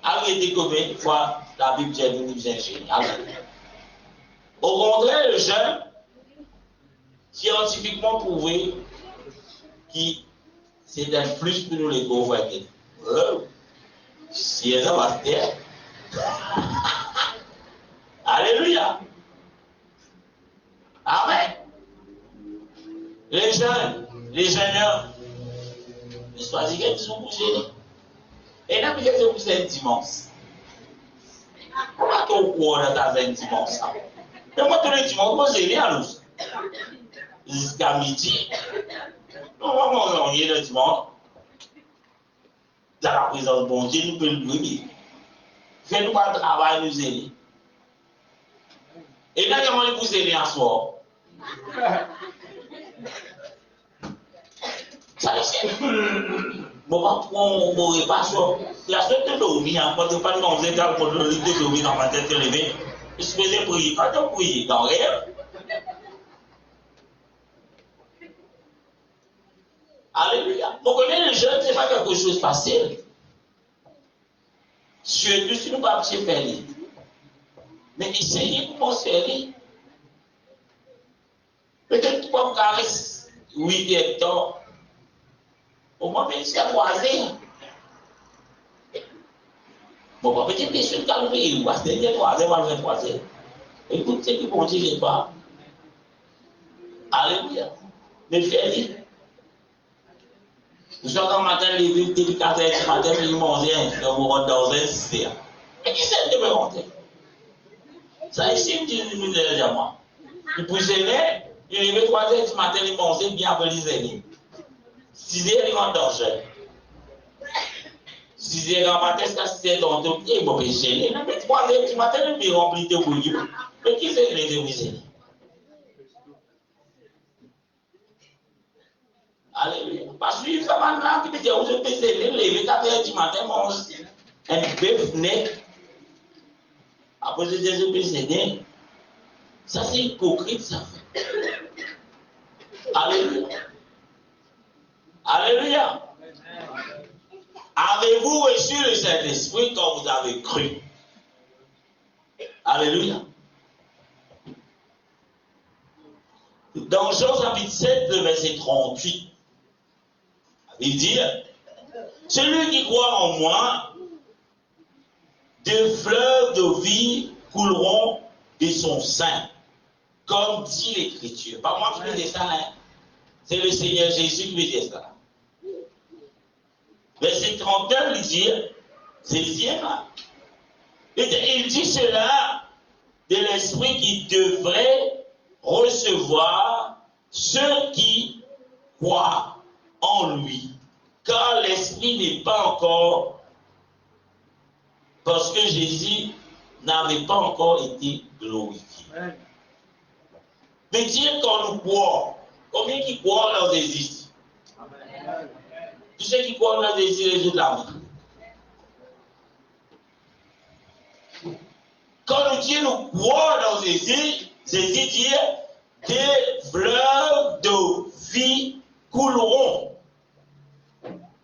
Arrêtez combien de fois la Bible dit nous ingénieux. Au contraire, le jeune, scientifiquement prouvé, qui c'est un plus pour nous les convoiter. Si elle va se taire. Alléluia. Amen. Les jeunes, ils choisissent qu'ils sont bougés. Et là, ils sont bougés dimanche. Comment tu es au dans ta veine dimanche? Mais moi, tous les dimanches, moi, j'ai rien à nous. Jusqu'à midi. Non, on est le dimanche. Dans la présence de bon Dieu, nous pouvons le brûler. Fais-nous pas le travail, nous aider. Et là, comment vous aider en soir? Ça c'est bon, on ne pas ça. La seule de dormir, quand on parle dans les états, quand on lit de dormir dans ma tête élevée, je faisais prier. Quand on priait, dans rien. Alléluia. Vous connaissez les jeunes, ce n'est pas quelque chose de facile. Surtout si nous ne pouvons pas faire. Mais essayez de se faire. Peut-être pas caresse 8 hectares. Au moins, même si à croiser. Bon, peut-être que je suis calmé, il va se dire croiser. Écoute, c'est qui bon Dieu, je ne sais pas. Alléluia. Mais fais-le. Nous sommes quand matin, les 8 et 4 heures du matin, ils mangent un, on rentre dans un système. Mais qui c'est de me rentrer? Ça ici, me dit, nous déjà moi. Il pousse les il est 3 heures du matin, il mange bien après les aînés. 6 heures, il rentre dans le jeu. 6 heures, matin, c'est 6 heures dans le pied, il va pécher. Mais 3 heures du matin, il est rempli de bouillon. Mais qui c'est les aînés? Alléluia. Parce que ça va là qui te dit, je peux se lever 4 heures du matin, mange un bœuf net. Après, je dis, je peux se ça, c'est hypocrite, ça. Alléluia. Alléluia. Avez-vous reçu le Saint-Esprit quand vous avez cru? Alléluia. Dans Jean chapitre 7, le verset 38, il dit, celui qui croit en moi, des fleuves de vie couleront de son sein. comme dit l'Écriture. Pas moi qui me dis ça, hein. C'est le Seigneur Jésus qui me dit ça. Verset 39, il dit, il dit cela de l'Esprit qui devrait recevoir ceux qui croient en lui. Car l'Esprit n'est pas encore, parce que Jésus n'avait pas encore été glorifié. Mais dire qu'on nous croit, combien qui croient dans Jésus? Tu sais qui croient dans Jésus les jours de la vie? Quand Dieu nous croit dans Jésus, Jésus dit des fleuves de vie couleront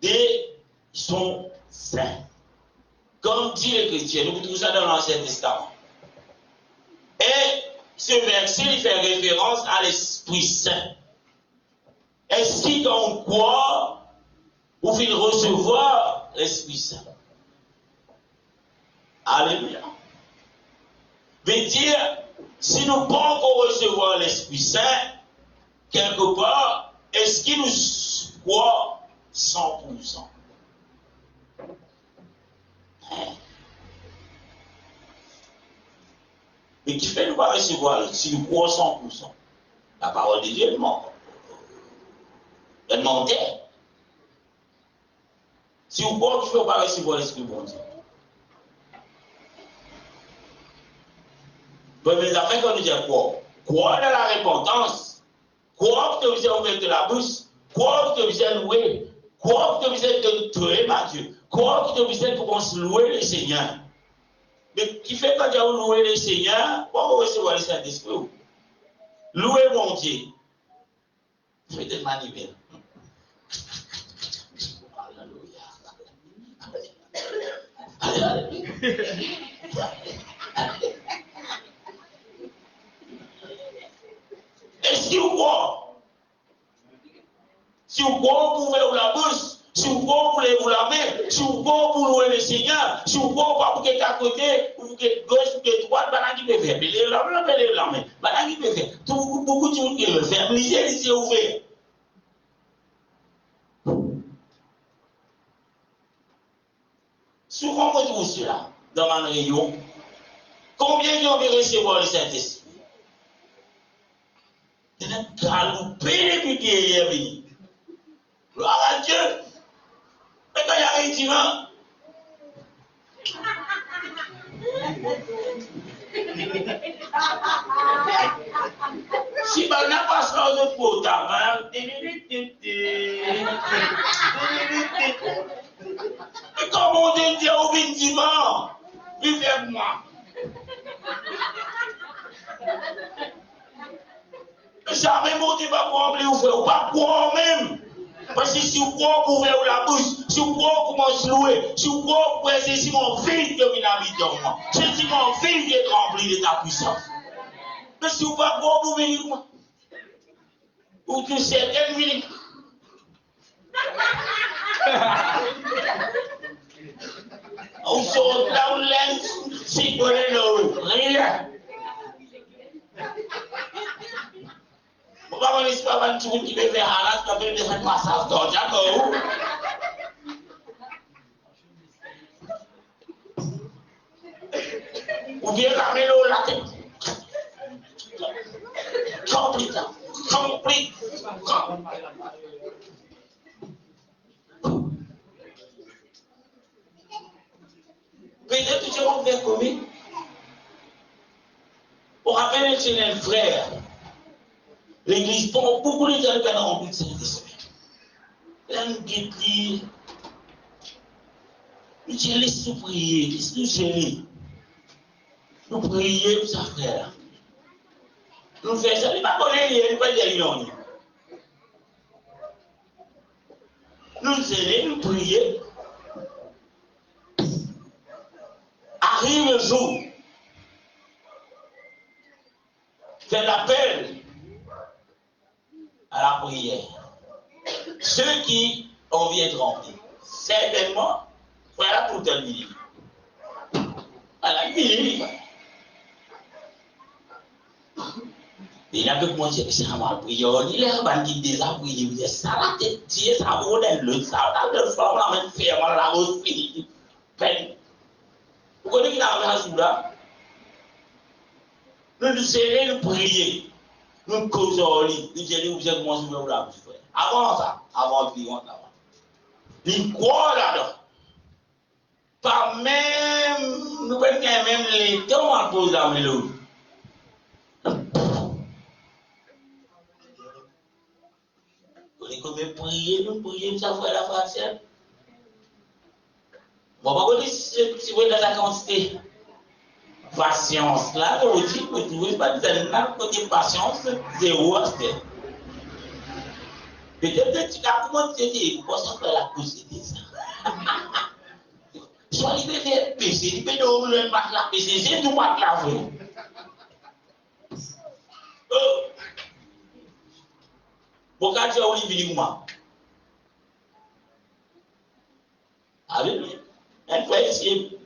des sont saints. Comme dit le chrétien, nous trouvons ça dans l'Ancien Testament. Et ce verset il fait référence à l'Esprit Saint. Est-ce que quand on croit, vous pouvez recevoir l'Esprit Saint? Alléluia. Veut dire, si nous ne pouvons pas recevoir l'Esprit Saint, quelque part, est-ce qu'il nous croit 100%? Mais qui fait nous pas recevoir si nous croyons 100%? La parole de Dieu, elle ment. Elle mentait. Si vous croyez qu'il ne faut pas recevoir l'Esprit bon Dieu. Mais les affaires qu'on nous dit quoi? Croire dans la repentance, croire que vous êtes ouvert de la bouche, croire que vous êtes loué, croire que vous êtes tué par Dieu, croire que vous êtes pour louer le Seigneur. Mais qui fait quand vous louez le Seigneur, pourquoi vous recevez le Saint-Esprit? Louez mon Dieu. Faites des manivelles. Alléluia. Alléluia. Est-ce que vous croyez? Si vous croyez, vous pouvez ouvrir la bouche. Si vous croyez, vous voulez vous la main. Si vous croyez, vous louez le Seigneur. Si vous croyez, pas pour que à côté, ou que gauche, ou que droite, banane qui peut faire. Mais la main, banane qui peut faire. Beaucoup de gens qui peuvent faire. Lisez les yeux ouverts. Souvent, on trouve cela dans ma réunion. Combien de gens veulent recevoir le Saint-Esprit? Il a galopé depuis qu'il est venu. Gloire à Dieu. Mais quand il y a un dimanche, si on n'a pas ça de potable, mais comme on dit au vin dimanche, vivez avec moi. Jamais monter pas pour remplir ou faire, ou pas croire même. Parce que si vous croyez, vous ouvrez la bouche. Si vous croyez, vous commencez à louer. Si vous croyez, vous pouvez essayer si mon fils devient habité dans moi. C'est si mon fils est rempli de ta puissance. Mais si vous ne croyez pas, vous venez moi. Ou que certaines minutes. On sort là où l'aise, si vous voulez le rien. Pourquoi on n'est pas un petit qui veut faire halat, qui veut faire un massage d'accord? Ou bien ramener l'eau la tête. Compris. Peut-être que je vais faire commis. On rappelle chez les frères. L'église, pour beaucoup de gens qui ont rempli de Saint-Esprit. Là, nous guettons. Nous disons, laissez-nous prier, laissez-nous gérer. Nous prions pour sa frère. Nous faisons ça, il ne va pas connaître, il ne va pas dire nous aider, nous prier. Arrive le jour. Fait l'appel à la prière. Ceux qui ont envie d'être remplis, certainement, voilà pour terminer. À la minute. Il a pu montrer que c'est un mal prié. Il est un qui désappuie. Il dit ça, la tête, ça, vous le ça, la femme, la même fait, la rose, peine. Vous connaissez qui a un jour là? Nous serons prier. Nous causons, nous disons, vous êtes commencé à la bouche. Avant ça, avant de vivre là-bas. Il croit là-dedans. Pas même, nous prenons même les temps à poser la mélodie. Vous pouvez prier, nous prions, ça fait la façade. Bon, pas que si vous êtes dans la quantité. Patience, là, vous dites, vous trouvez pas de côté patience, zéro aspect. Peut-être que tu as commencé, vous pensez que la possibilité ça. Soit il peut faire péché, il peut nous battre la péché, c'est tout battre la vraie. Pourquoi tu as oublié de moi? Alléluia. Elle fait essayer.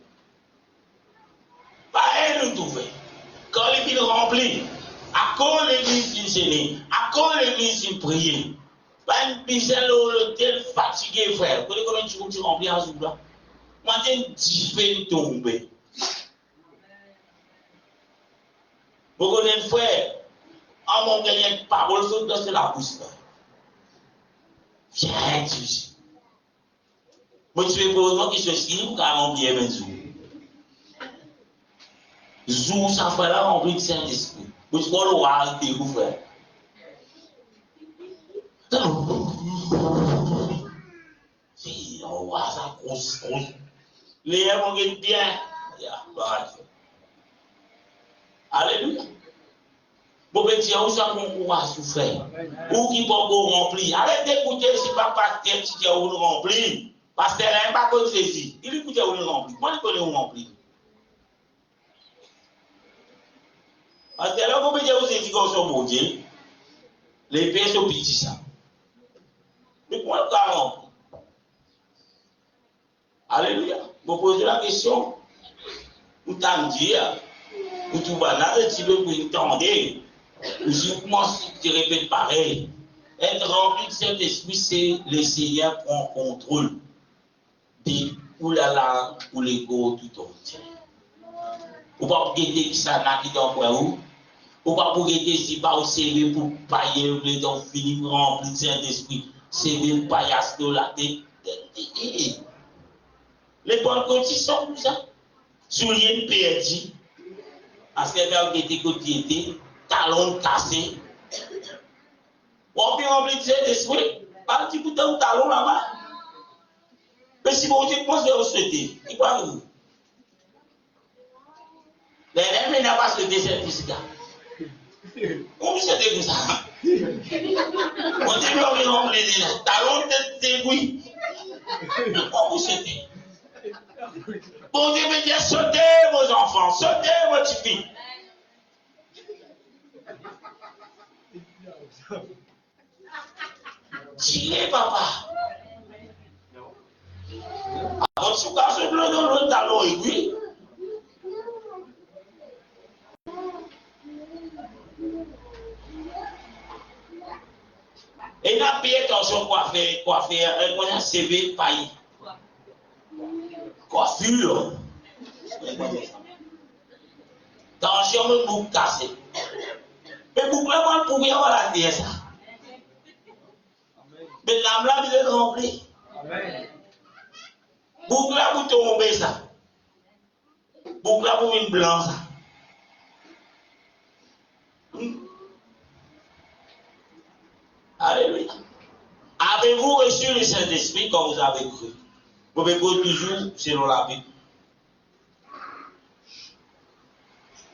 Pas elle nous trouve. Quand l'église remplie, à cause l'église du Seigneur, à cause l'église du prier, pas une piscine l'hôtel fatigué, frère. Vous connaissez combien de jours tu remplis un jour là? Moi, j'ai une difficulté tomber. Vous connaissez, frère, en mon gagnant une parole, c'est la bouche. J'ai un souci. Moi, tu veux poser une question, si vous avez rempli un jour. Zou, ça fait là rempli de Saint-Esprit. Vous savez, le roi est ouvert. Si, le roi, ça construit. Les gens vont bien. Alléluia. Vous pouvez dire, où ça qu'on courage souffrir? Ou qui vont vous remplir? Arrêtez d'écouter, si pas pasteur qui dit où nous remplir. Pasteur, il n'est pas comme ceci. Il écoute où nous remplir. Moi, je connais où remplir. Parce que là, vous pouvez dire aux éducations mon Dieu, les pieds sont petits ça. Mais comment le cas rempli? Alléluia. Vous posez la question, vous t'en dire, vous trouvez là, si vous entendez, vous commencez à répéter pareil. Être rempli de cet esprit, c'est le Seigneur prend contrôle. Dit, oulala, ou l'ego tout entier. Vous ne pouvez pas guetter ça n'a qui t'en prend où? Ou pas pour guetter si pas au CV pour payer les dons finis remplis de Saint-Esprit. CV paillasse de la tête. Les bonnes conditions comme ça. Souliers perdu. Parce qu'elle a été côté, talons cassés. On peut remplir de Saint-Esprit. Pas un petit bout de talon là-bas. Mais si vous dites, moi je vais vous souhaiter, il va vous. Les rêves n'a pas souhaité certificat. Comment c'était comme ça? On dit qu'on veut remplir les talons de débrouille. Comment vous souhaitez? Bon Dieu me dit, sautez vos enfants, sautez vos petites filles. Tirez, papa. En tout cas, ce bleu dans le talon aiguille. Et n'a pas attention quoi faire, un CV paillé. Coiffure. Attention, me boucle cassé. Mais boucle là, pour bien avoir la tête ça. Mais l'âme là, vous êtes rempli. Boucle là, vous tombez ça. Boucle là, vous une blanc ça. Alléluia. Avez-vous reçu le Saint-Esprit comme vous avez cru? Vous pouvez toujours selon la Bible.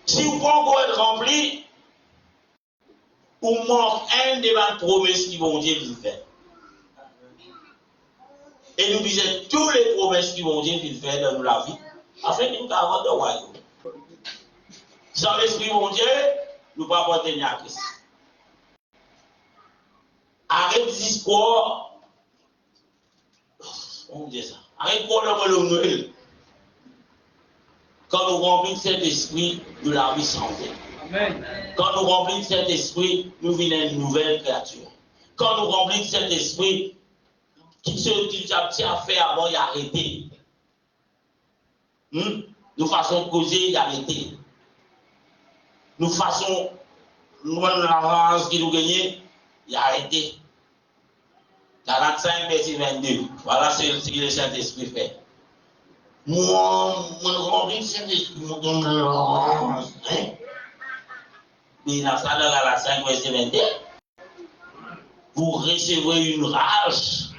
Si vous ne pouvez pas être rempli, vous manque un des promesses qui vont Dieu vous faire. Et nous disons toutes les promesses qui vont Dieu vous faire dans la vie, afin que nous puissions avoir le royaume. Sans l'Esprit de Dieu, nous ne pouvons pas tenir à Christ. Arrête d'espoir. On dit ça. Arrête de le Noël. Quand nous remplissons cet esprit de la vie santé. Quand nous remplissons de cet esprit, nous venons une nouvelle créature. Quand nous remplissons de cet esprit, qui se dit à faire avant y arrêter. Nous faisons causer y arrêter. Nous faisons l'avance qui nous gagne y arrêter. 45 verset 22. Voilà ce que le Saint-Esprit fait. Moi, mon remplis de Saint-Esprit, mon donne l'avance. Mais dans ça, dans la 5 verset 22, vous recevrez une rage.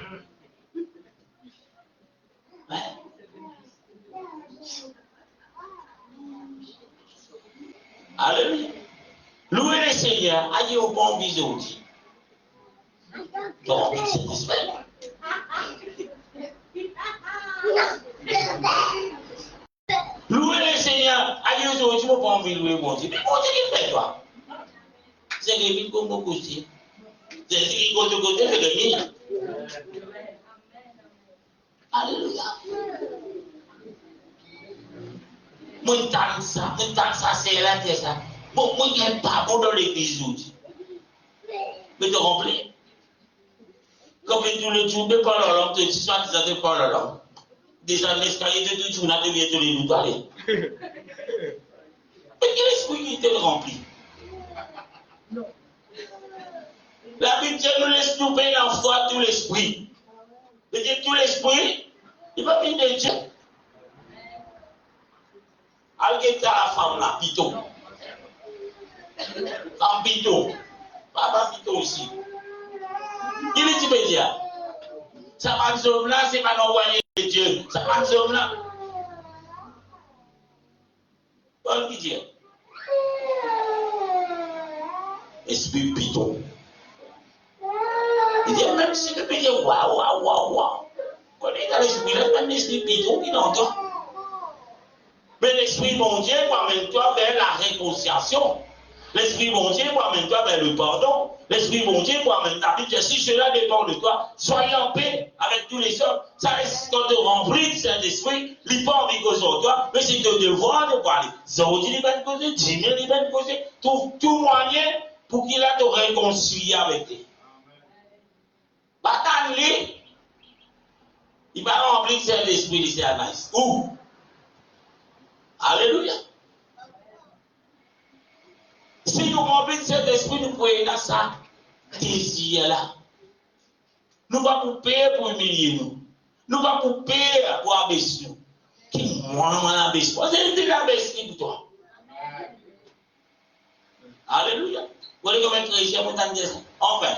Alléluia. Louez le Seigneur, ayez au bon bisou. Donc, c'est esprit. Louez le Seigneur, ayez aujourd'hui au bon bisou, louez mon Dieu. Mais comment tu fais toi? C'est que vite comme beaucoup aussi. C'est ce qui côté côté, c'est le mien. Alléluia. Mon temps ça, c'est là, c'est ça. Bon, moi, il n'y a pas bon dans l'église. Mais tu remplis. Comme tous les jours, mais pas la langue, tu sois disant pas la langue. Déjà, l'escalier de tout, on a devenu tous les nous parler. Mais quel esprit qui te remplit? Non. La Bible dit nous laisse nous payer la foi tout l'esprit. C'est-à-dire tout l'esprit, il va venir de Dieu. Algeta la femme là, pito. Femme pito. Papa pito aussi. Il est dit dire. Ça va nous là, c'est pas envoyer de Dieu. Ça va nous là. Paul qui dit. Esprit pito. Il dit même si le pays waouh. Quand il a l'esprit là, même l'esprit pito qui l'entend. Mais l'Esprit bon Dieu amène-toi vers la réconciliation. L'Esprit bon Dieu amène-toi vers le pardon. L'Esprit bon Dieu amène-toi. Si cela dépend de toi, soyez en paix avec tous les hommes. Ça reste quand tu remplis de Saint-Esprit, il pas envie que sur toi, mais c'est de devoir de parler. Zodi les bonnes causes, 10 000 les bonnes causes, tout moyen pour qu'il a te réconcilier avec lui. Bataille, il va remplir de Saint-Esprit, c'est à nice. Où? Alléluia. Si nous remplissons cet esprit, nous pouvons dans ça désir là. Nous ne va pas payer pour humilier nous. Nous ne va pas payer pour abaisser nous. Qui moi abaisse? C'est une abaisse pour toi. Alléluia. Vous voyez comment un chrétien vous entendez ça? Enfin,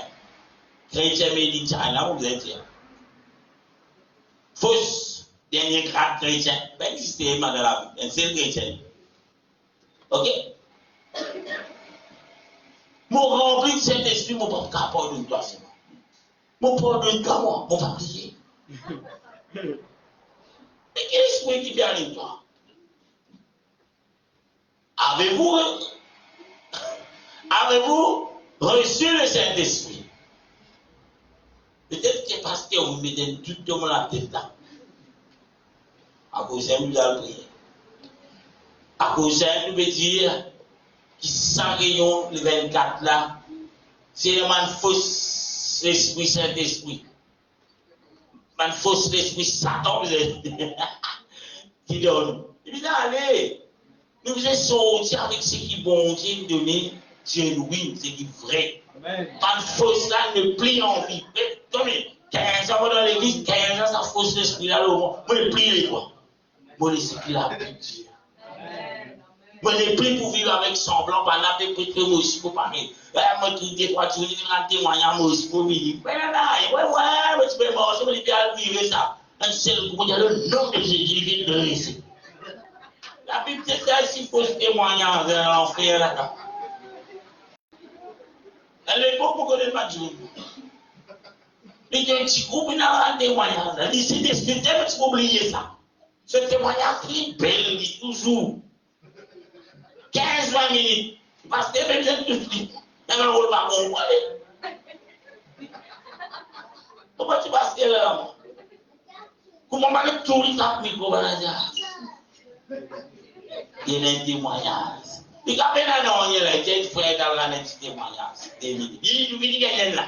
chrétien méditant, là vous êtes là. Fausse. Dernier grade chrétien, ben existez dans la vie, un seul chrétien. Ok? Mon rempli de cet esprit, mon pas capable de toi, c'est moi. Mon pardonne toi, moi, mon pas prier. Mais quel esprit qui vient avec toi? Avez-vous reçu le Saint-Esprit? Peut-être que parce que vous mettez tout le monde la tête là. À cause de nous allons prier. À cause de nous veut dire qui s'en rayon le 24 là, c'est un fausse esprit Saint-Esprit. Un fausse esprit Satan qui donne. Il dit allez, nous vous sortir avec ce qui bon Dieu donné, genuine, ce qui est vrai. Pas fausse là ne plie en vie. Tenez, 15 ans dans l'église, 15 ans ça fausse l'esprit là, moi je plie les toi. Moi, l'esprit là, Dieu. Moi, les prix pour vivre avec semblant, par là, des prix que moi aussi pour parler. Moi, qui des fois, tu dis, un témoignage, moi aussi pour vivre. Ouais, tu peux manger, mais tu peux vivre ça. Un seul coup, il y a le nom de Jésus qui est ici. La Bible, c'est ça, s'il faut se témoigner de l'enfer là-dedans. À l'époque, vous ne connaissez pas Dieu. Il y a un petit groupe, il a un témoignage. Il dit, c'est des mais tu peux oublier ça. Ce témoignage qui est belle, toujours. 15-20 minutes. Parce que même tout de suite, il y a un rôle pas bon. Pourquoi tu passes là? Comment on tout le temps micro il y a un témoignage. Il a peine à nous, il a été frère dans la net témoignage. Il dit qu'il y a là.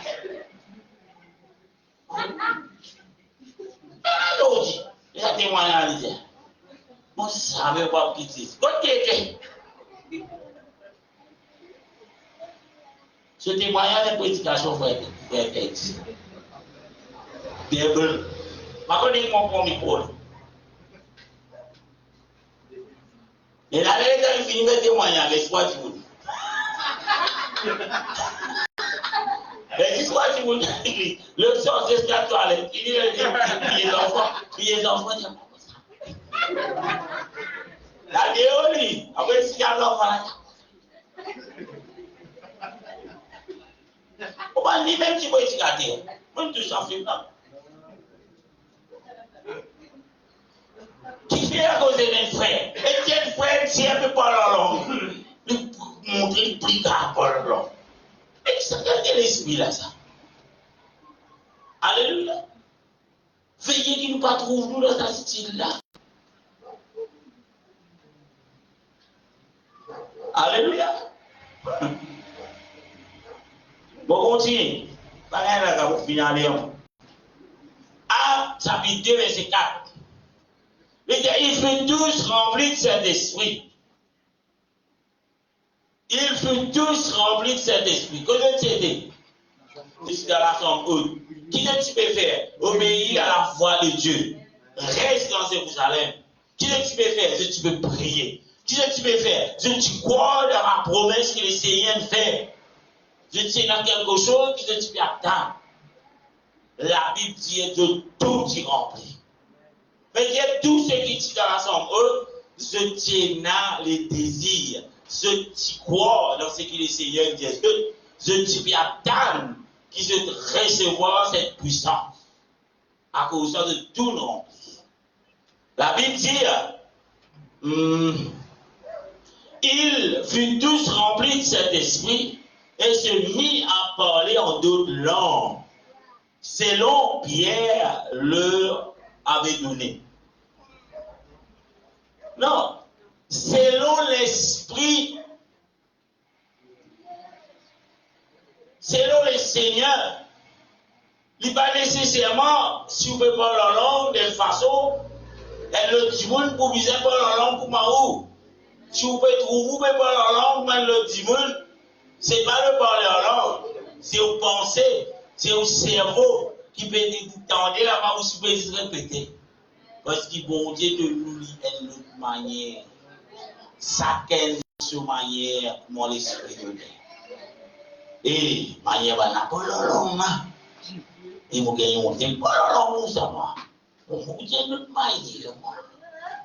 Il a témoignage. Moi, je ne savais pas qui c'est. Ok. Ce témoignage de prédication, frère. Bien bon. Je connais mon premier micro. Et la lettre, il finit de témoignage, l'espoir du monde. L'espoir du monde, le sort, c'est ce qu'il y a toilette. Il dit les enfants, il n'y a pas ça. La théorie, après, ce qu'il y a l'enfant, on va dire même si vous êtes gâté, même tout ça fait pas. Qui fait à cause de mes frères? Et quel frère tient un peu par la langue? Lui montrer le prix par la langue. Et ça, regardez l'esprit là, ça. Alléluia. Veillez qu'il ne pas trouve nous dans ce style-là. Alléluia. Bon, continue. Pareil là, quand vous finissez. Acte chapitre 2, verset 4. Il fut tous remplis de cet esprit. Il fut tous remplis de cet esprit. Comment c'était? Jusqu'à la somme haute. Qu'est-ce que tu peux faire? Obéir à la voix de Dieu. Reste dans Jérusalem. Qu'est-ce que tu peux faire? Tu peux prier. Qu'est-ce que tu peux faire? Tu crois dans la promesse que le Seigneur fait. Je sais dans quelque chose que tu peux attendre. La Bible dit de tout y rempli. Mais il y a tout ce qui dit dans la somme haute. Je tiens dans les désirs. Je crois dans ce que le Seigneur dit. Je peux attendre qui se recevoir cette puissance à cause de tout nom. La Bible dit, ils furent tous remplis de cet esprit et se mit à parler en d'autres langues, selon Pierre leur avait donné. Non, selon l'esprit. Selon le Seigneur, il n'est pas nécessairement, si vous pouvez parler la langue de façon, et le dimanche pour viser parler la langue pour Marou. Si vous pouvez trouver parler la langue, mais le dimanche, ce n'est pas le parler la langue, c'est au penser, c'est au cerveau qui peut tendre là-bas ou si vous pouvez se répéter. Parce que bon Dieu de nous est de l'autre manière. Chacun de manière, mon l'esprit de Dieu. Et manière va pas l'homme. Et vous gagnez mon temps pas l'homme ça moi. On dit notre manière moi.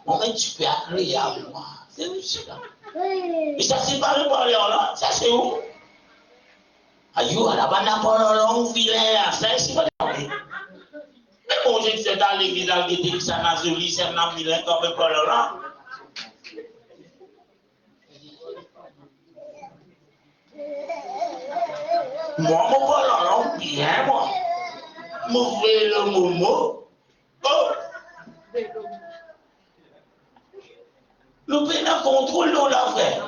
On met tu peux agréable moi. C'est où ça? Et ça c'est pas le parler là, ça c'est où? Aïe, à la bande pas l'homme vilain, ça c'est pas. Mais bon Dieu c'est dans l'église dans l'église ça n'a joli, ça n'a vilain quand on parle là. Moi, je parle la langue bien, moi. Je fais le moment. Oh! Nous prenons contrôle de l'affaire.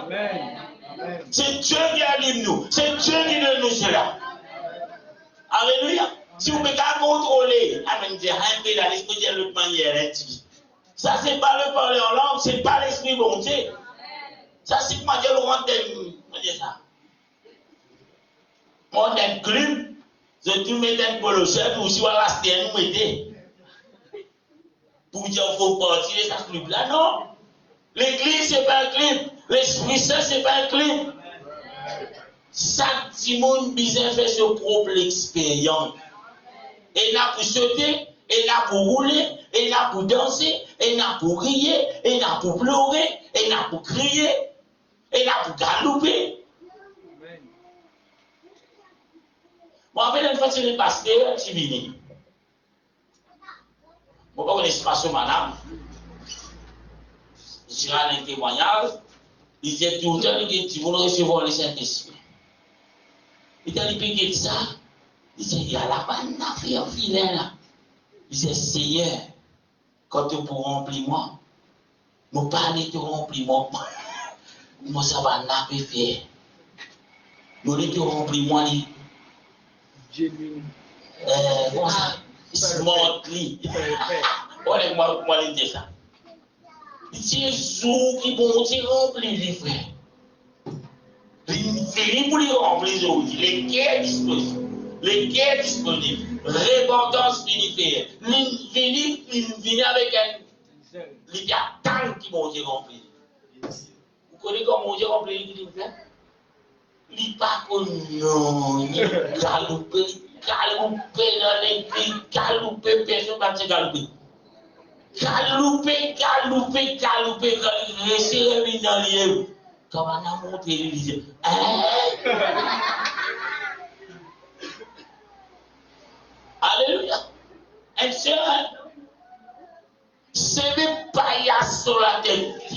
C'est Dieu qui anime nous. C'est Dieu qui donne nous cela. Alléluia. Si vous ne pouvez pas contrôler, amen, Dieu, un peu dans l'esprit de l'autre manière. Ça, c'est pas le parler en langue, c'est pas l'esprit bon Dieu. Ça, c'est comment Dieu le rend ça. On a un club, je te mets un polochette ou si on va rester nous aider. Pour dire qu'il faut partir de ce club-là, non. L'église, ce n'est pas un club. L'Esprit Saint, ce n'est pas un club. Chaque Timon bizarre fait son propre expérience. Et là pour sauter, et là pour rouler, et là pour danser, et là pour rier, et là pour pleurer, et là pour crier, et là pour galoper. Bon, après, une fois, c'est le pasteur qui vient. Bon, on connaît ce pasteur, madame. Il sera un témoignage. Il disait tout le temps qu'ils vont recevoir le Saint-Esprit. Il a dit ça. Il dit, il y a la bonne affaire vilaine là. Il dit, Seigneur, quand tu pour remplir moi, mon père te remplir moi. Moi, ça va napper faire. Nous, les remplis, moi, comment ça? Smartly. Moi, les dis ça. Jésus qui bon Dieu remplit les frères. Fini pour les remplir aujourd'hui. Les quais disponibles. Les quais disponibles. Répandance finifère. Vini avec un. Il y a tant qui bon Dieu rempli. Vous connaissez comment Dieu remplit les frères? Il n'est pas connu. Galoupé dans les pays. Galoupé, personne ne va se galouper. Galoupé, rester dans les. Quand on a monté, il disait, Alléluia. Et c'est des paillasses sur la tête.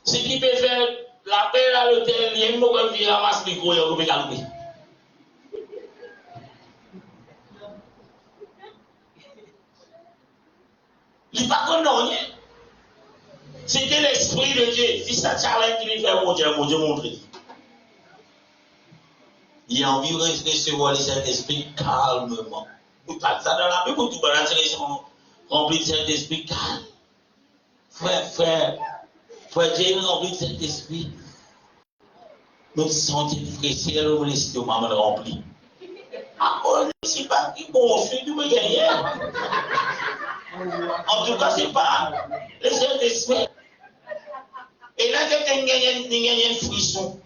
Ce qui peut faire la paix à l'hôtel, il y a une mauvaise vie à masse micro, il y a un peu calme. Il n'est pas connu. C'était l'esprit de Dieu. Si ça challenge qui lui fait mon Dieu montre. Il a envie de recevoir le Saint-Esprit calmement. Vous parlez ça dans la Bible, vous parlez rempli de Saint-Esprit calme. Frère Dieu rempli de Saint-Esprit. Nous sentons pressés, nous laissons maman rempli. Ah, on ne sait pas qui bon, je suis tout gagné. En tout cas, c'est pas le Saint-Esprit. Et là, quand tu gagnes un frisson.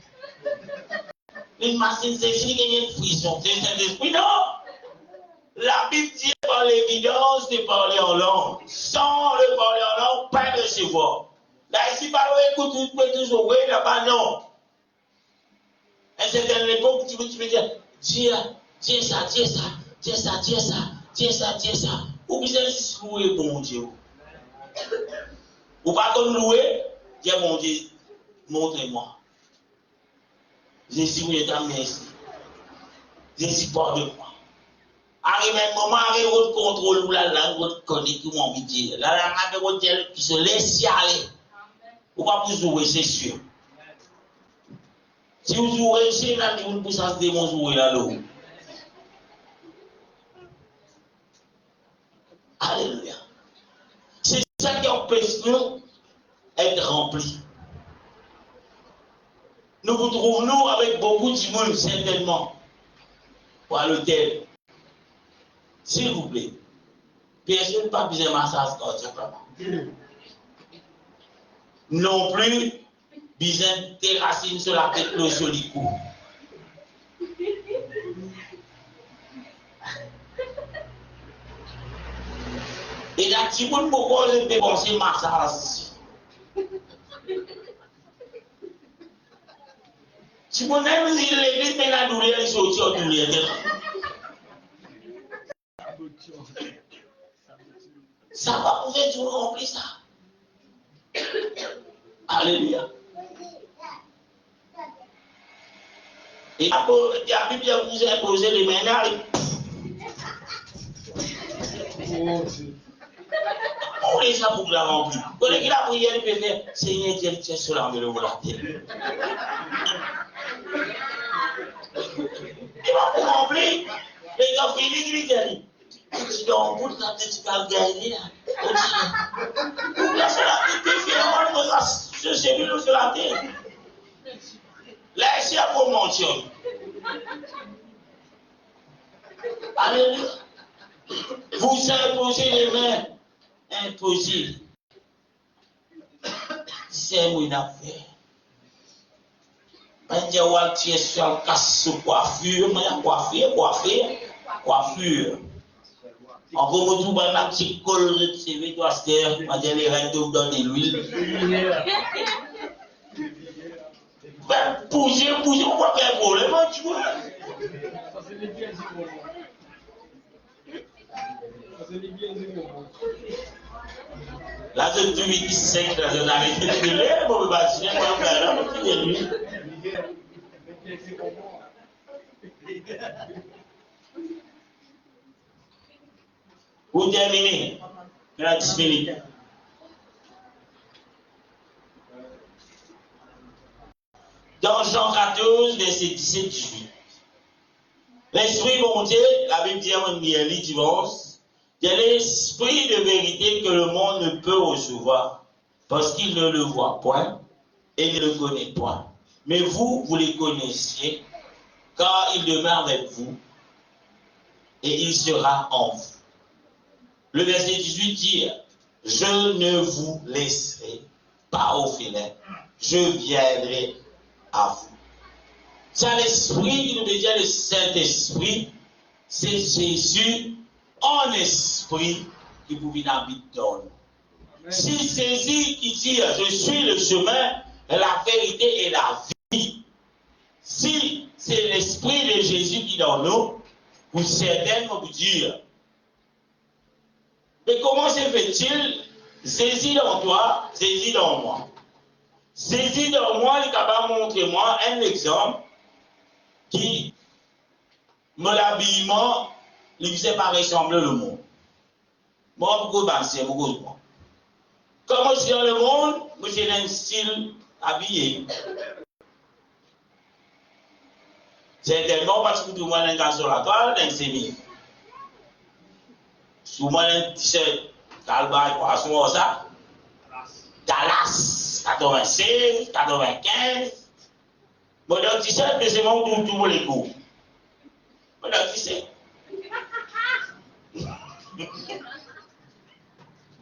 Une machine, c'est fini, gagner un frisson. C'est le Saint-Esprit, non. La Bible dit par l'évidence de parler en langue. Sans le parler en langue, pas de recevoir. Là, ici, par écoute, tu peux toujours, oui, là-bas, non. À une certaine époque, tu peux dire, Dieu ça. Ou bien louer bon Dieu. Ou pas comme louer, dire mon Dieu, montrez-moi. Jésus, vous êtes à merci. Jésus, pardonne-moi. Arrive un moment, arrive votre contrôle ou la langue, votre connaît tout mon métier. La langue de votre Dieu qui se laisse y aller. Ou pas pour jouer, c'est sûr. Si vous jouez, c'est là que vous pouvez de mon jouer là-haut. Alléluia. C'est ça qui empêche nous d'être remplis. Nous vous trouvons avec beaucoup de monde, certainement, pour à l'hôtel. S'il vous plaît, personne n'a pas besoin de massage simplement. Non plus, besoin de terracine sur la tête, le joli coup. Et là, si vous ne pouvez pas dépenser massage. Si vous n'aimez pas l'église, mais la douleur, il sortit en douleur. Ça va vous faire du remplir ça. Alléluia. Et la Bible vous a imposé les mains. On les a pour la remplir. Quand il a prié, il peut faire Seigneur Dieu, tu es sur la terre. Il va vous remplir. Les gars, il dit, tu dois en bout de ta tête, tu vas gagner. Là, c'est la tête, tu fais vraiment ce chevelu sur la terre. Là, c'est à pour mentir. Alléluia. Vous imposez les mains. Impossible. C'est une affaire. Quand tu as tu es sur le casse coiffure, coiffure. En gros, tu vas un petit col de CV, tu vas se faire, tu vas les reins de donner l'huile. Pousser, on voit qu'il y a un problème, tu vois. Ça, c'est les biens du monde. Là, je suis 5 dans un arrêté de l'air, pour me bâtir, moi, je vais là, je vais lui. Pour terminer, il y a 10 minutes. 14, verset 17-18. L'Esprit bon Dieu, la Bible dit à Mieli dimanche, il y a l'Esprit de vérité que le monde ne peut recevoir, parce qu'il ne le voit point et ne le connaît point. Mais vous, vous les connaissiez, car il demeure avec vous et il sera en vous. Le verset 18 dit, je ne vous laisserai pas au filet, je viendrai à vous. C'est l'Esprit qui nous dit, le Saint-Esprit, c'est Jésus en esprit qui vous vient habiter dans nous. Si c'est Jésus qui dit, je suis le chemin, la vérité et la vie, si c'est l'Esprit de Jésus qui est dans nous, vous certains vont vous dire, mais comment se fait-il? Jésus dans toi, Jésus dans moi. Jésus dans moi, il est capable de montrer moi un exemple qui, mon habillement, il ne faisait pas ressembler le monde. Moi, beaucoup de c'est beaucoup de moi. Comme je suis dans le monde, moi j'ai un style habillé. C'est tellement parce que tout le monde a un garçon à la toile, un sémi. Souvent un t-shirt, calbaille, poisson, ça. Dallas, 96, 95. Mon t-shirt, mais c'est mon tout pour les coups. Mon t-shirt.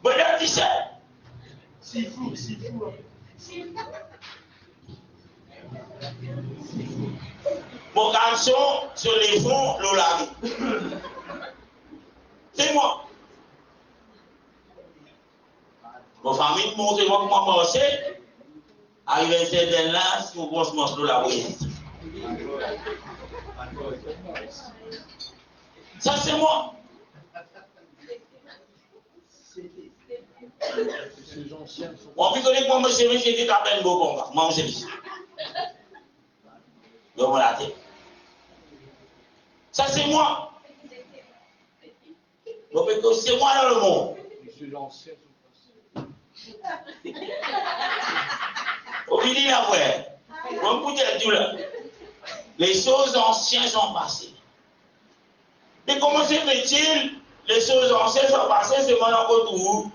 Mon t-shirt. C'est fou, c'est fou. Mon garçon sur les fonds, l'olari. C'est moi. Mon famille montre moi comment marcher. Arrivé à un certain âge, on pense manger l'olari. Ça, c'est moi. On peut connaître moi, monsieur, j'ai dit qu'à peine beau combat. Moi, j'ai dit. Donc, voilà. Ça, c'est moi. Donc, c'est moi dans le monde. Au milieu de la voie, on peut dire tout là. Les choses anciennes sont passées. Mais comment se fait-il? Les choses anciennes sont passées, c'est moi dans le retour.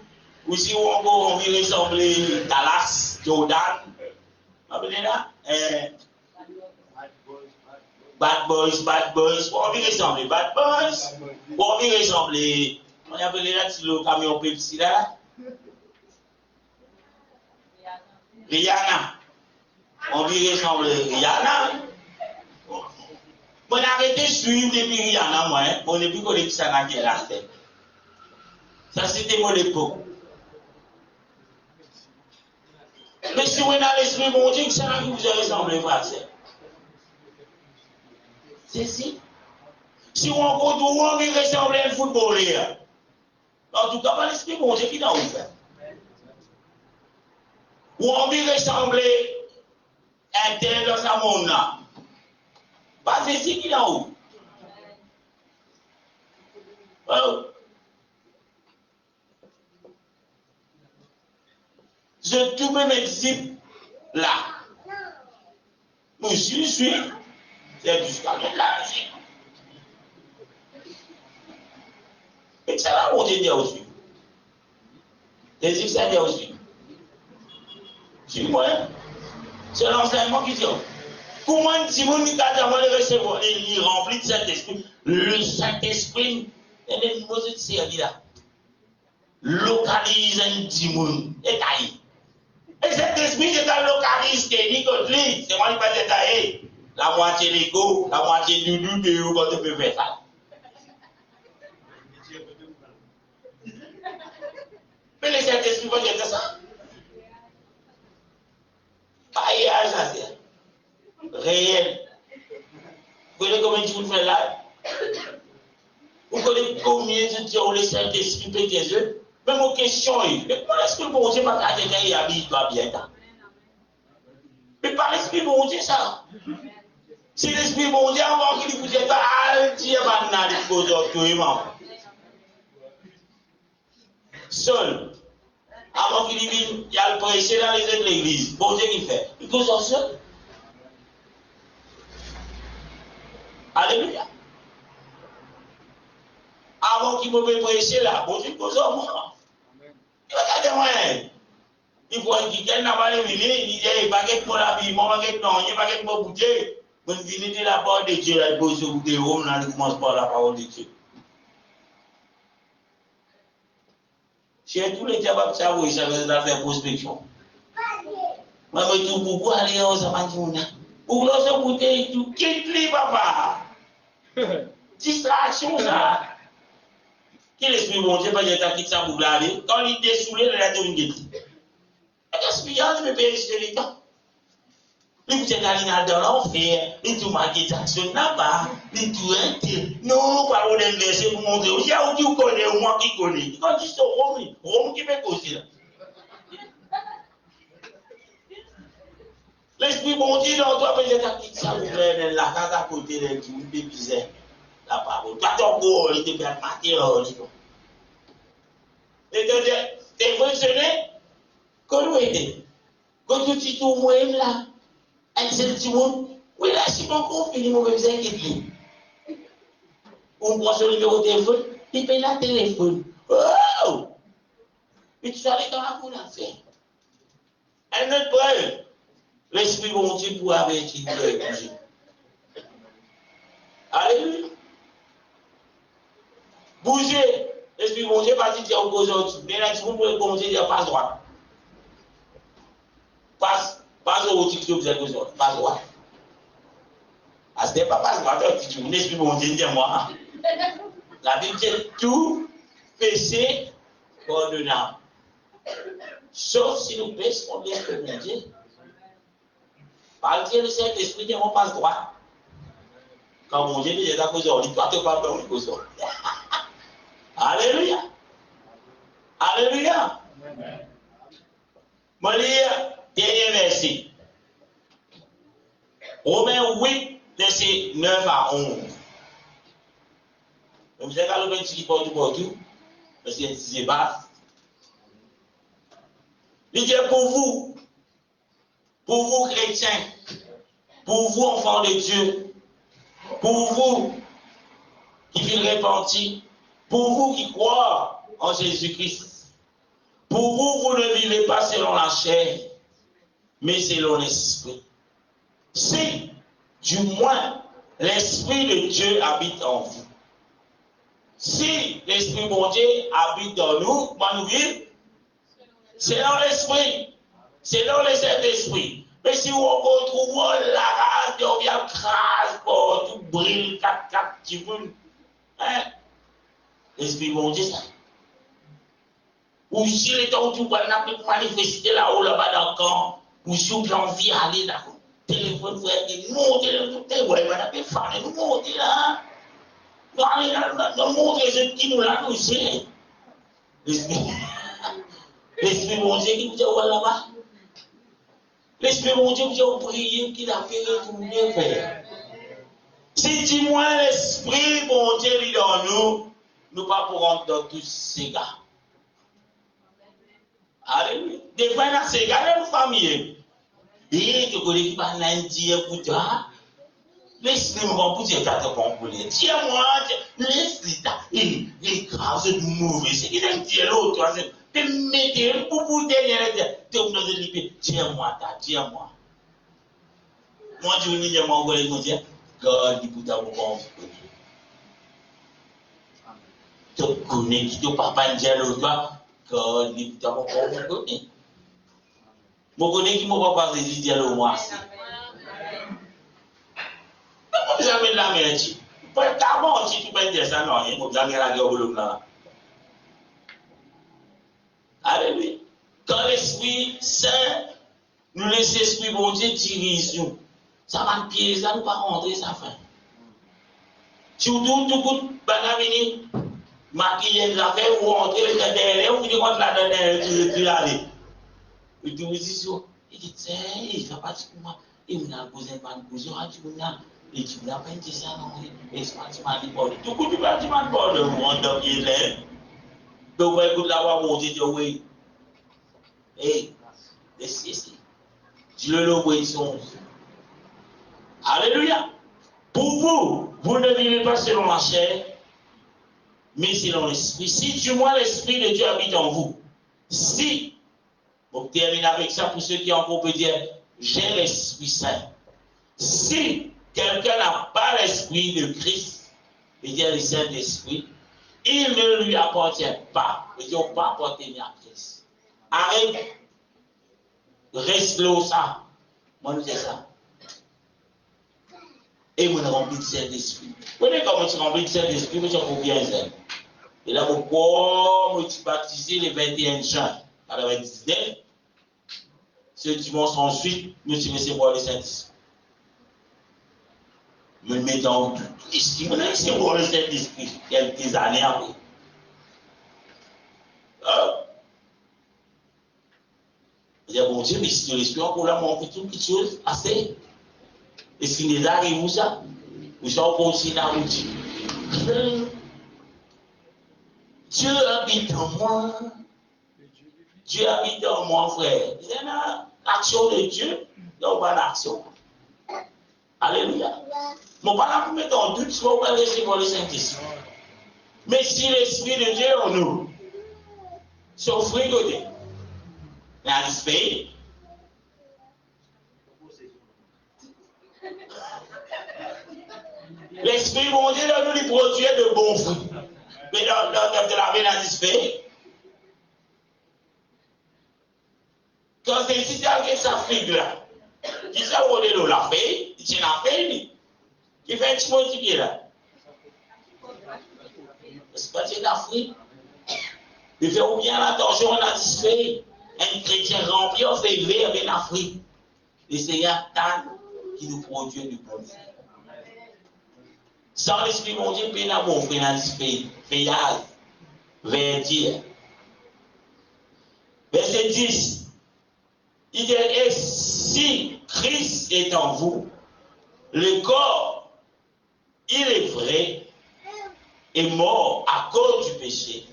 Ou si on veut ressembler Dallas, Jordan. Vous appelez là? Bad boys. On veut ressembler Bad boys. On veut ressembler. On appelle là, c'est le camion Pepsi là. Rihanna. On veut ressembler Rihanna. On a arrêté de suivre depuis Rihanna, moi. On n'est plus connu que ça n'a qu'elle a fait. Ça, c'était mon époque. Mais si on a l'esprit bon Dieu, ça n'a qui vous a ressemblé, frère. C'est si. Si on compte où on veut ressembler à un footballeur, en tout cas, pas l'esprit bon Dieu qui l'a ouvert. Ou on veut ressembler à un tel dans sa monde là. Pas c'est ici qui l'a ouvert. Je trouve un exemple là. Moi, je suis, c'est jusqu'à là. Et ça va monter bien aussi. Les Israéliens aussi. C'est moi. C'est l'enseignement qui dit. Comment Simon dit qu'à le recevoir, il remplit de Saint-Esprit. Le Saint-Esprit, et même moi, je suis là. Localise un Simon. Et taille. Et cet esprit qui est un localiste, c'est moi qui peux détailler. La moitié l'écho, la moitié du doute, et où tu peux faire ça. Mais les Saint-Esprit vont dire ça. Pas hier, ça c'est réel. Vous connaissez combien de choses vous faites là? Vous connaissez combien de gens le Saint-Esprit peut dire? Mais mon question est, mais comment est-ce que le bon Dieu va garder quand il habille toi bien là? Mais par l'esprit bon Dieu ça. Si l'esprit bon Dieu avant qu'il vous dise pas, Dieu va n'aller cause autrement. Seul. Avant qu'il vienne, il y a le prêcher dans les autres l'église. Bon Dieu qui fait. Il cause seul. Alléluia. Avant qu'il me prêcher là, bon Dieu cause moi. Regardez-moi. Il faut que quelqu'un n'a pas venir, il dit, il va que pour la vie, moi, il va que pour bouger. Quand vous venez de la parole de Dieu, là, vous de Rome, là, il commence par la parole de Dieu. Chez tous les diables, ça, vous savez, ça fait prospection. Moi, je dis, pourquoi aller au Samantuna? Pour l'autre bouteille, tout quitte-les, papa. Distraction, ça. Quel esprit bon Dieu, parce que tu as quitté ça pour blaguer. Quand il est saoulé, il a tout une guette. Qu'est-ce que je me paye sur les temps? Les petits galinades dans l'enfer, les tout maquettation là-bas, les tout intimes. Non, pas au verset pour montrer. Il y a où tu connais, ou moi qui connais. Quand tu sors Rome, Rome qui fait causer là. L'esprit bon Dieu dans toi, mais j'ai quitté ça pour faire la case à côté des tout, des bizarres. La parole. Toi, ton corps, il te fait mater là. Et t'es fonctionné? Quand vous êtes, quand tu dis tout, moi, là, un seul petit monde, oui, là, si mon compte, il m'a besoin de on prend son numéro de téléphone, il paye la téléphone. Oh! Et tu vas aller dans la cour d'affaires. Un autre preuve, l'esprit bon Dieu pour avertir vous épouser. Alléluia. Bougez, l'esprit bon Dieu va dire aujourd'hui, mais là, vous pouvez commencer à dire passe droit. Passe au TikTok, vous êtes besoin, passe droit. Ah, ce n'est pas passe droit, l'esprit bon Dieu, dis-moi. La Bible dit tout péché pardonnable. Sauf si nous péchons l'esprit bon Dieu. Par le Saint-Esprit, on passe droit. Quand mon Dieu dit, il est à cause de toi, tu ne parles pas de cause. Alléluia. Alléluia. Je vais lire dernier verset. Romains 8, verset 9 à 11. Vous avez qu'à le mettre sur le partout, parce que c'est bas. Il dit pour vous chrétiens, pour vous enfants de Dieu, pour vous qui vivent repentis, pour vous qui croient en Jésus-Christ, pour vous, vous ne vivez pas selon la chair, mais selon l'esprit. Si, du moins, l'esprit de Dieu habite en vous. Si l'esprit bon Dieu habite dans nous, comment nous vivons? C'est dans l'esprit. C'est dans le Saint-Esprit. Mais si on retrouve la rage, on vient crasse, tout brille, 4 petits boules. Hein? L'esprit bon Dieu, ça. Ou si les temps où tu vas manifester là-haut, là-bas dans le camp, ou si on a envie d'aller là, téléphone, vous allez monter là, vous allez faire, nous monter là. Nous monter ce qui nous l'a touché. L'esprit bon Dieu qui vous dit là-bas. L'esprit bon Dieu qui vous dit prier, qui l'a fait retourner faire. Si dis-moi l'esprit bon Dieu est dans nous, nous pas pour rentrer dans tous ces gars. Alléluia. Des fois, dans ces gars, nous familles. Et tu connais qui parle lundi pour toi. L'esprit bon pour Dieu, t'as te bon pour lui. Tiens-moi, l'esprit, il est grave, c'est mauvais. C'est qu'il aime dire l'autre, c'est. Tu mettez pour vous derrière, tu me donnes l'épée. Tiens-moi, tiens-moi. Moi, je veux dire, moi, je veux dire, God, il peut t'avoir confiance. Tu connais qui te papa dit l'autre, God, il peut t'avoir confiance. Je connais qui mon papa dit à l'autre, moi. Vous avez de la merde. Comment si tu peux dire ça, non, vous avez la gueule au boulot là. Alléluia. Quand l'Esprit Saint nous laisse l'Esprit bon Dieu dirige nous, ça va pied, ça ne va pas rentrer, ça fait. Surtout, tout le monde va venir maquiller les affaires ou rentrer derrière, ou tu rentres là derrière, tu aller. Et tu me dis, il dit, il fait partie de moi, il m'a posé pas de cousin, et tu n'as pas dit ça, non, et c'est pas tu m'as dit, tout le monde, tu m'as dit, le monde qui est là. Donc, écoute, là, on dit, oui. Hey, laissez. Dis-le l'obéissance. Alléluia. Pour vous, vous ne vivez pas selon la chair, mais selon l'esprit. Si du moins l'esprit de Dieu habite en vous. Si, on termine avec ça pour ceux qui encore peuvent dire, j'ai l'Esprit Saint. Si quelqu'un n'a pas l'Esprit de Christ, il dit le Saint-Esprit, il ne lui appartient pas. Il dit, on ne peut pas appartenir à Christ. Arrête, reste là ça. Moi, nous c'est ça. Et vous remplis de Saint-Esprit. Vous voyez comment tu remplis de Saint-Esprit, vous êtes bien zen. Et là, pourquoi me tu baptisé le 21 juin à la 19, ce dimanche ensuite, je suis recevoir le Saint-Esprit. Me mettant en doute. Est-ce qu'il me recevoir le Saint-Esprit quelques années après? Je dis, bon Dieu, mais si tu l'esprit encore là, on fait toute petite chose, assez. Est-ce qu'il nous arrive où ça? Ou ça, on continue à vous dire. Dieu habite en moi. Dieu habite en moi, frère. Il y a une action de Dieu, il y a une action. Alléluia. Mon pas pour mettre en doute si on va recevoir le Saint-Esprit. Mais si l'Esprit de Dieu est en nous, c'est au frigoté. Mais à dispayer. L'Esprit bon Dieu nous lui produit de bons fruits. Mais dans la vie, à dispayer. Quand c'est ici, c'est sa figue là. Qui s'est volé l'eau, la fait, il tient la fait, il fait un petit mot qui est là. C'est pas de l'Afrique. Il fait ou bien l'attention, on a disparu. Un chrétien rempli, on fait vert en Afrique. Et c'est Yatan qui nous produit du bon fruit. Sans l'esprit, mon Dieu, il y a bon fruit dans l'esprit. Feuillage, verdure. Verset 10. Il dit, et si Christ est en vous, le corps, il est vrai, est mort à cause du péché,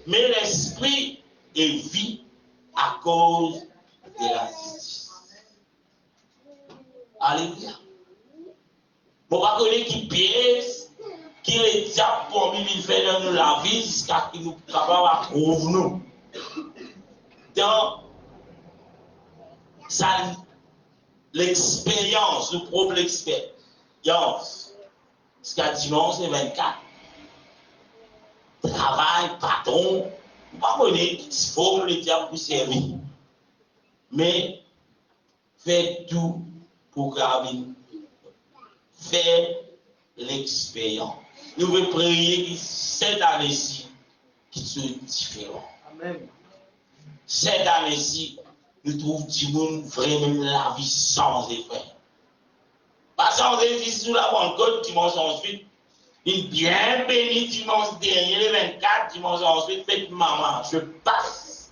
mais l'esprit est vie à cause de la justice. Alléluia. Bon, pas connaître qui pièce, qui est diable pour lui, il fait dans nous la vie jusqu'à ce qu'il nous capable de prouver nous. Dans ça, l'expérience, nous prouve l'expérience. Jusqu'à dimanche, le 24. Travail, patron, pas connaître, il faut le diable pour servir. Mais, faites tout pour Carabine. Faites l'expérience. Nous voulons prier que cette année-ci, qu'il soit différent. Amen. Cette année-ci, nous trouvons du monde vraiment la vie sans effet. Pas sans effet sous la banque, dimanche ensuite. Une bien bénie dimanche dernier, le 24, dimanche ensuite, faites maman, je passe.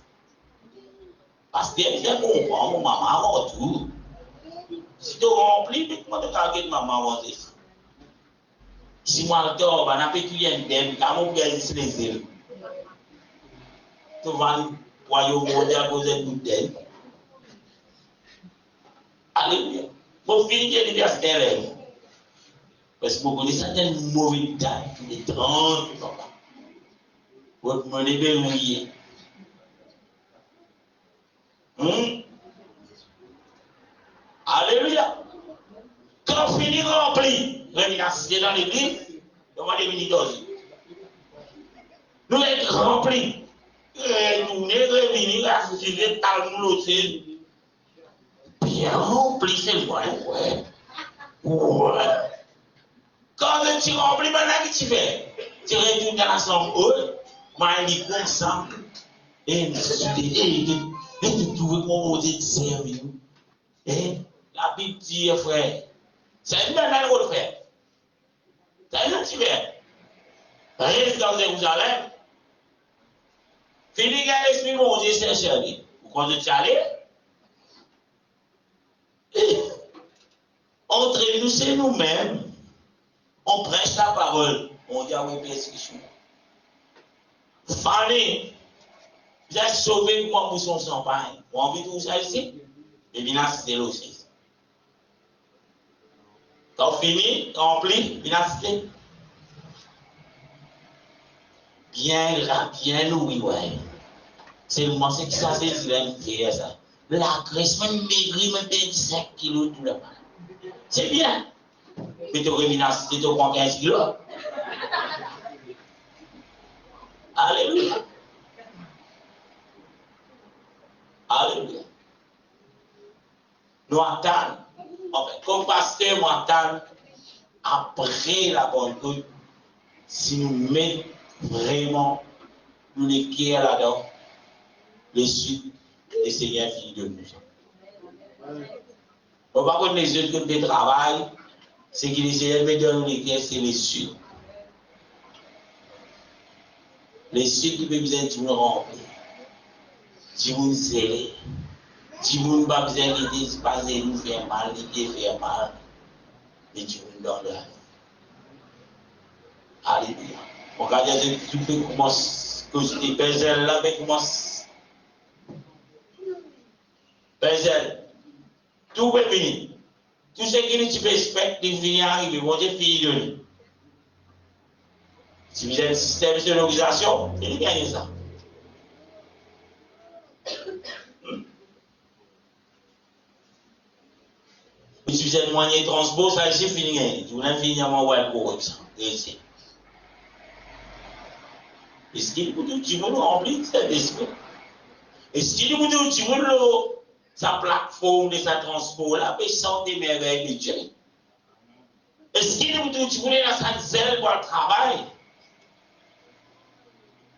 Parce que je comprends, mon maman avant tout. Si tu remplis, mettez-moi de carguer de maman avant ça. Si moi, je dors, je n'ai plus rien d'elle, car mon père ici les ailes. Tu vas nous voyons monter à cause de nous d'elle. Alléluia. Pour finir, je dis à ce qu'elle parce que vous connaissez certaines mauvaises dates, des 30, vous me levez mouillé. Alléluia. Quand on finit rempli, revenir assister dans l'église, on va devenir dormir. Nous sommes remplis. Nous revenir assister dans l'hôtel. Bien rempli, c'est vrai. Ouais. Quand tu remplis, maintenant, qu'est-ce que tu fais? Tu retournes dans la chambre, moi, je comme ça. Et tu trouves mon mot de servir. Et la Bible dit, frère, c'est une manière de le faire. C'est une petite faire. Reste dans Jérusalem. Fini qu'à l'esprit, mon Dieu, c'est cher. Vous comptez y aller? Entre nous, c'est nous-mêmes. On prêche la parole. On dit à oui, persécution. Fallait. Vous êtes sauvé moi pour son champagne. Vous avez envie de tout ça ici? Et bien là, c'est aussi. Quand fini, rempli, dynastie. Bien nourri, ouais. C'est le moment, c'est que ça, c'est dire ça. La graisse, même maigri, même 25 kilos, tout là-bas. C'est bien. Mais tu as tu prends 15 kilos. Alléluia. Alléluia. Nous attendons. En fait, comme pasteur, nous attendons après la bonne route. Si nous mettons vraiment nous les pieds là-dedans, les suites, le Seigneur finit de nous. On va pas les autres de travail, c'est que les Seigneur met dans les pieds, c'est les suites. Les suites qui peuvent besoin de nous remplir. Si vous nous zélez, si vous n'avez pas besoin de passer nous faire mal, de faire mal, mais tu nous donnes la vie. Alléluia. On va dire que tu peux commencer, que tu pèses là, mais commence. Pèse, tout peut venir. Tout ce que tu peux espérer venir arriver, bon Dieu, fini de nous. Si vous avez un système de sonorisation, il gagne ça. Si vous avez un moyen de transport, ça c'est fini. Vous n'avez fini à m'envoyer pour ça. Est-ce qu'il vous dit que vous remplit cet esprit? Est-ce qu'il vous dit que sa plateforme de sa transport là, peut sentir merveille de Dieu? Est-ce qu'il vous dit que vous êtes dans sa zèle pour le travail?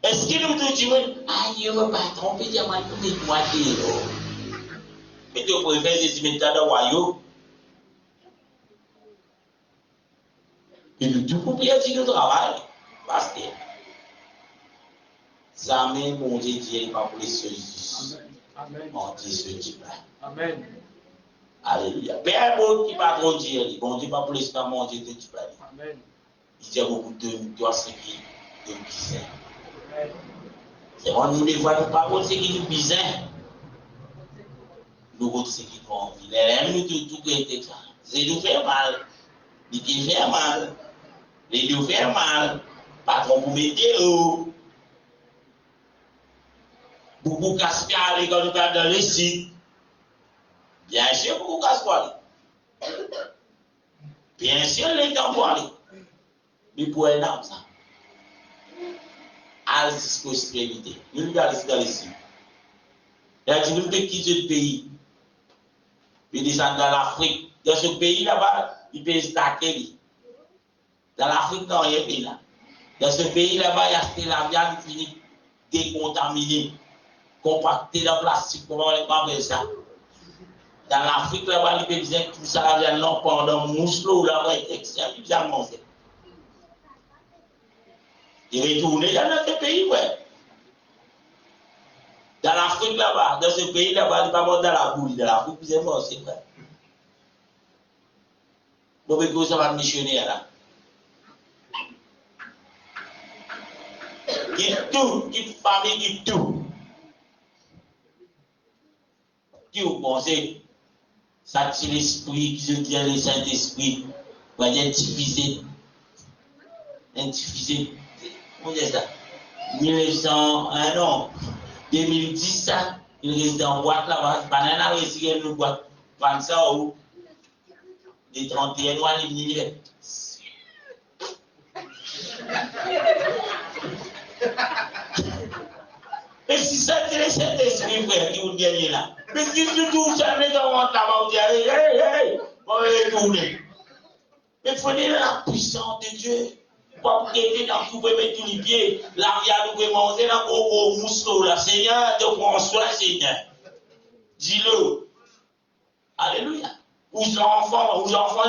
Est-ce qu'il vous dit que aïe, on ne va pas tromper, il y a mal pour les moitiés. Mais tu préfères ces méthodes de royaume? Et nous tout pour bien dire le travail, parce que ça même mon Dieu dit pas pour les choses. Amen. On dit ce type-là. Amen. Alléluia. Père bon qui pas trop dire, bon Dieu pas pour les choses, mon Dieu ce type-là. Amen. Il dit beaucoup de toi ce qui est bizarre. C'est moi nous des fois nous pas contre ce qui nous bizarre. Nous contre ce qui nous envie. Les nous tout est ça. C'est nous faire mal. Il te fait mal. Les deux faire mal. Patron pour mettre haut. Beaucoup casse-pieds quand nous sommes dans les sites. Bien sûr, beaucoup casse-pieds. Bien sûr, les temps pour aller. Mais pour un homme, ça. À la disponibilité. Nous regardons dans les sites. Et tu nous peux quitter le pays. Puis descendre dans l'Afrique. Dans ce pays là-bas, il peut se taquer. Dans l'Afrique, non, il y a un pays là. Dans ce pays là-bas, il y a acheté la viande qui finit décontaminée, compactée dans le plastique, comment on va faire ça? Dans l'Afrique là-bas, il peut dire que tout ça, la viande non, pendant mousselot là-bas, est extrêmement fait. Il retourne dans notre pays, ouais. Dans l'Afrique là-bas, dans ce pays là-bas, il ne va pas dans la boule, dans l'Afrique, c'est fort, c'est vrai. Bon, mais ça va missionnaire là. Qui tout, qui famille, qui tout. Qui vous pensez, ça c'est l'esprit, qui se dit le Saint-Esprit, va dire diffuser. On dit ça. 1900, non, 2010, ça, il reste en boîte là-bas, banana, réussi une boîte, 20 ça ou des 31 mois, il n'y et si ça c'est le Saint-Esprit, frère, qui vous gagne là. Mais si tout ça, les gens vont t'avoir dit, hey, on va retourner. Mais il faut dire la puissance de Dieu. Pour aider dans tout, vous pouvez mettre tous les pieds. La viande, vous pouvez manger dans vos mousseaux. La Seigneur, te prend soin, Seigneur. Dis-le. Alléluia. Aux enfants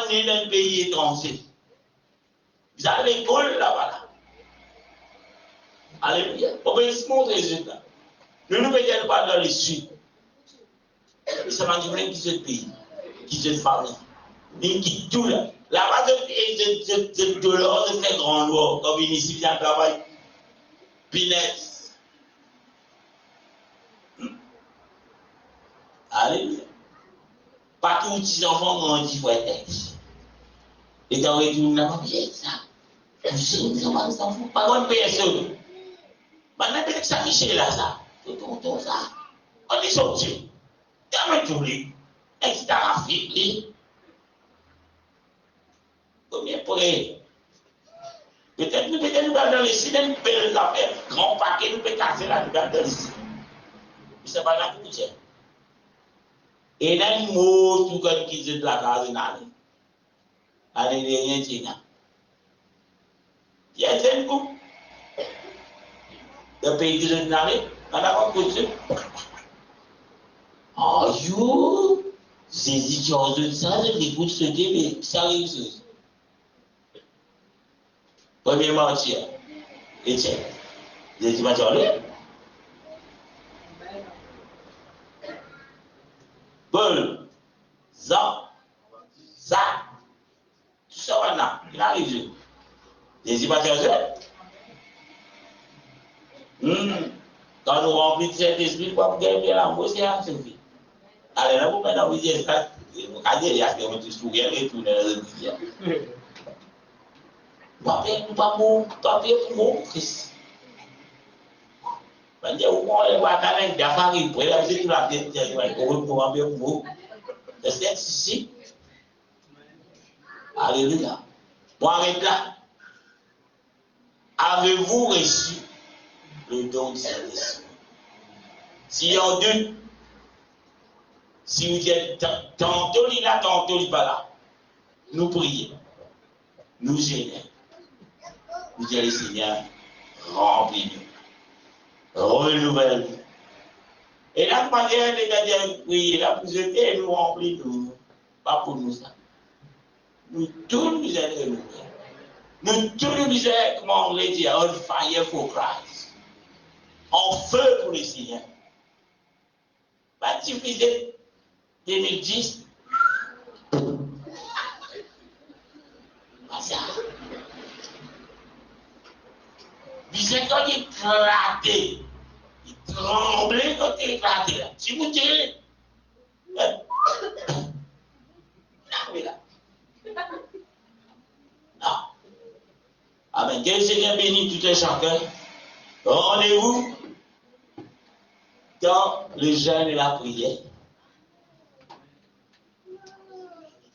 nés dans un pays étranger. Vous avez l'école là-bas. Là. Alléluia. On peut se montrer les résultats. Ne nous mettons pas dans les suites. Et ça m'a dit qui ce pays, qui ce famille, ni qui tout là. Là-bas, de l'or de faire grand noir, comme ici, il y a un travail. Pinette. Alléluia. Pas tous les enfants grandissent pour être. Et quand on retourne là, on dit ça. On s'en fout. Par contre, personne. Maintenant, peut-être que ça Michel là, ça. Tout ça. On est sorti. Dans le tourné. Est-ce que tu as fait? Combien pour peut-être nous dans le cinéma, belle affaire, grand paquet, nous pouvons casser la dans le cinéma. C'est pas la couche. Et dans le mot, tout comme qui se de la case, allez, rien tient. Il y a un coup. Le pays qui se n'allait, on a pas de oh, you, c'est dit chose de ça, je l'écoute ce mais ça réussit. Premièrement, tiens, et tiens, les images en l'air. Paul, ça, tout ça, voilà, il arrive. Les images en l'air. Quand nous remplissons cet esprit, pour gagner la mousse, c'est un suffit. Allez, là, vous maintenant, vous dites, il y a des gens qui sont et tout, pas pour Christ. Ben, il y a au moins, on va quand même d'affaires, il pourrait avoir tout la tête, il va être pour c'est ici. Alléluia. Moi, avec là, avez-vous reçu le don du Saint-Esprit? S'il y a un doute, si vous êtes tantôt il là, tantôt il pas là, nous prions, nous gênons, nous disons le Seigneur, remplis-nous, renouvelle-nous. Et la manière de prier, la plus de nous remplit nous, pas pour nous ça. Nous tous nous aidons nous. Nous tous nous aidons, comment on l'a dit, on fire for Christ. En feu pour le Seigneur. Pas diffusé 2010. Pas ça. Puis quand il éclatait, il tremblait quand il éclatait. Si vous tirez, là. Non. Amen. Que le Seigneur bénisse tout et chacun. Rendez-vous dans le jeûne et la prière.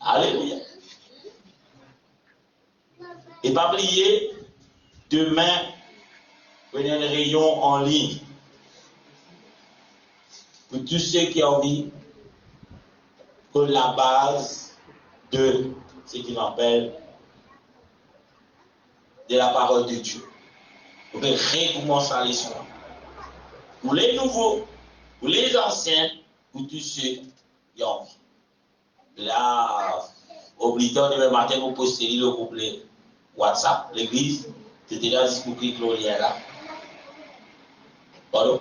Alléluia. Et pas oublier, demain, venez une réunion en ligne. Pour tous ceux qui ont envie, pour la base de ce qu'il appelle de la parole de Dieu. Vous pouvez recommencer à leçon. Pour les nouveaux, pour les anciens, pour tous ceux qui ont envie. Là, obligatoire demain matin, vous postez le couplet WhatsApp, l'église, c'était là pour cliquer le lien là. Pardon?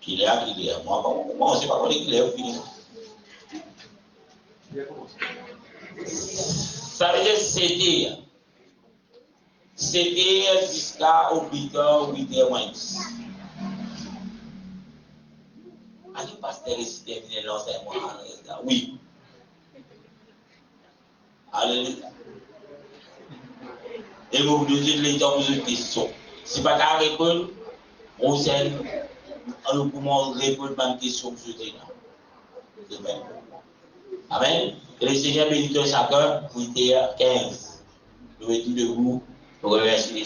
Qu'il est, moi, on ne sait pas comment il est, fini. Ça veut dire c'était jusqu'à obligatoire 8h10. Allez, pasteur, réciter l'enseignement. Oui. Alléluia. Et vous nous dites les gens posent une question. Si pas qu'à répondre, on sait, on commence à répondre à une question que je dis là. Amen. Que le Seigneur bénisse chacun, 8h15. Nous mettons debout, nous remercions les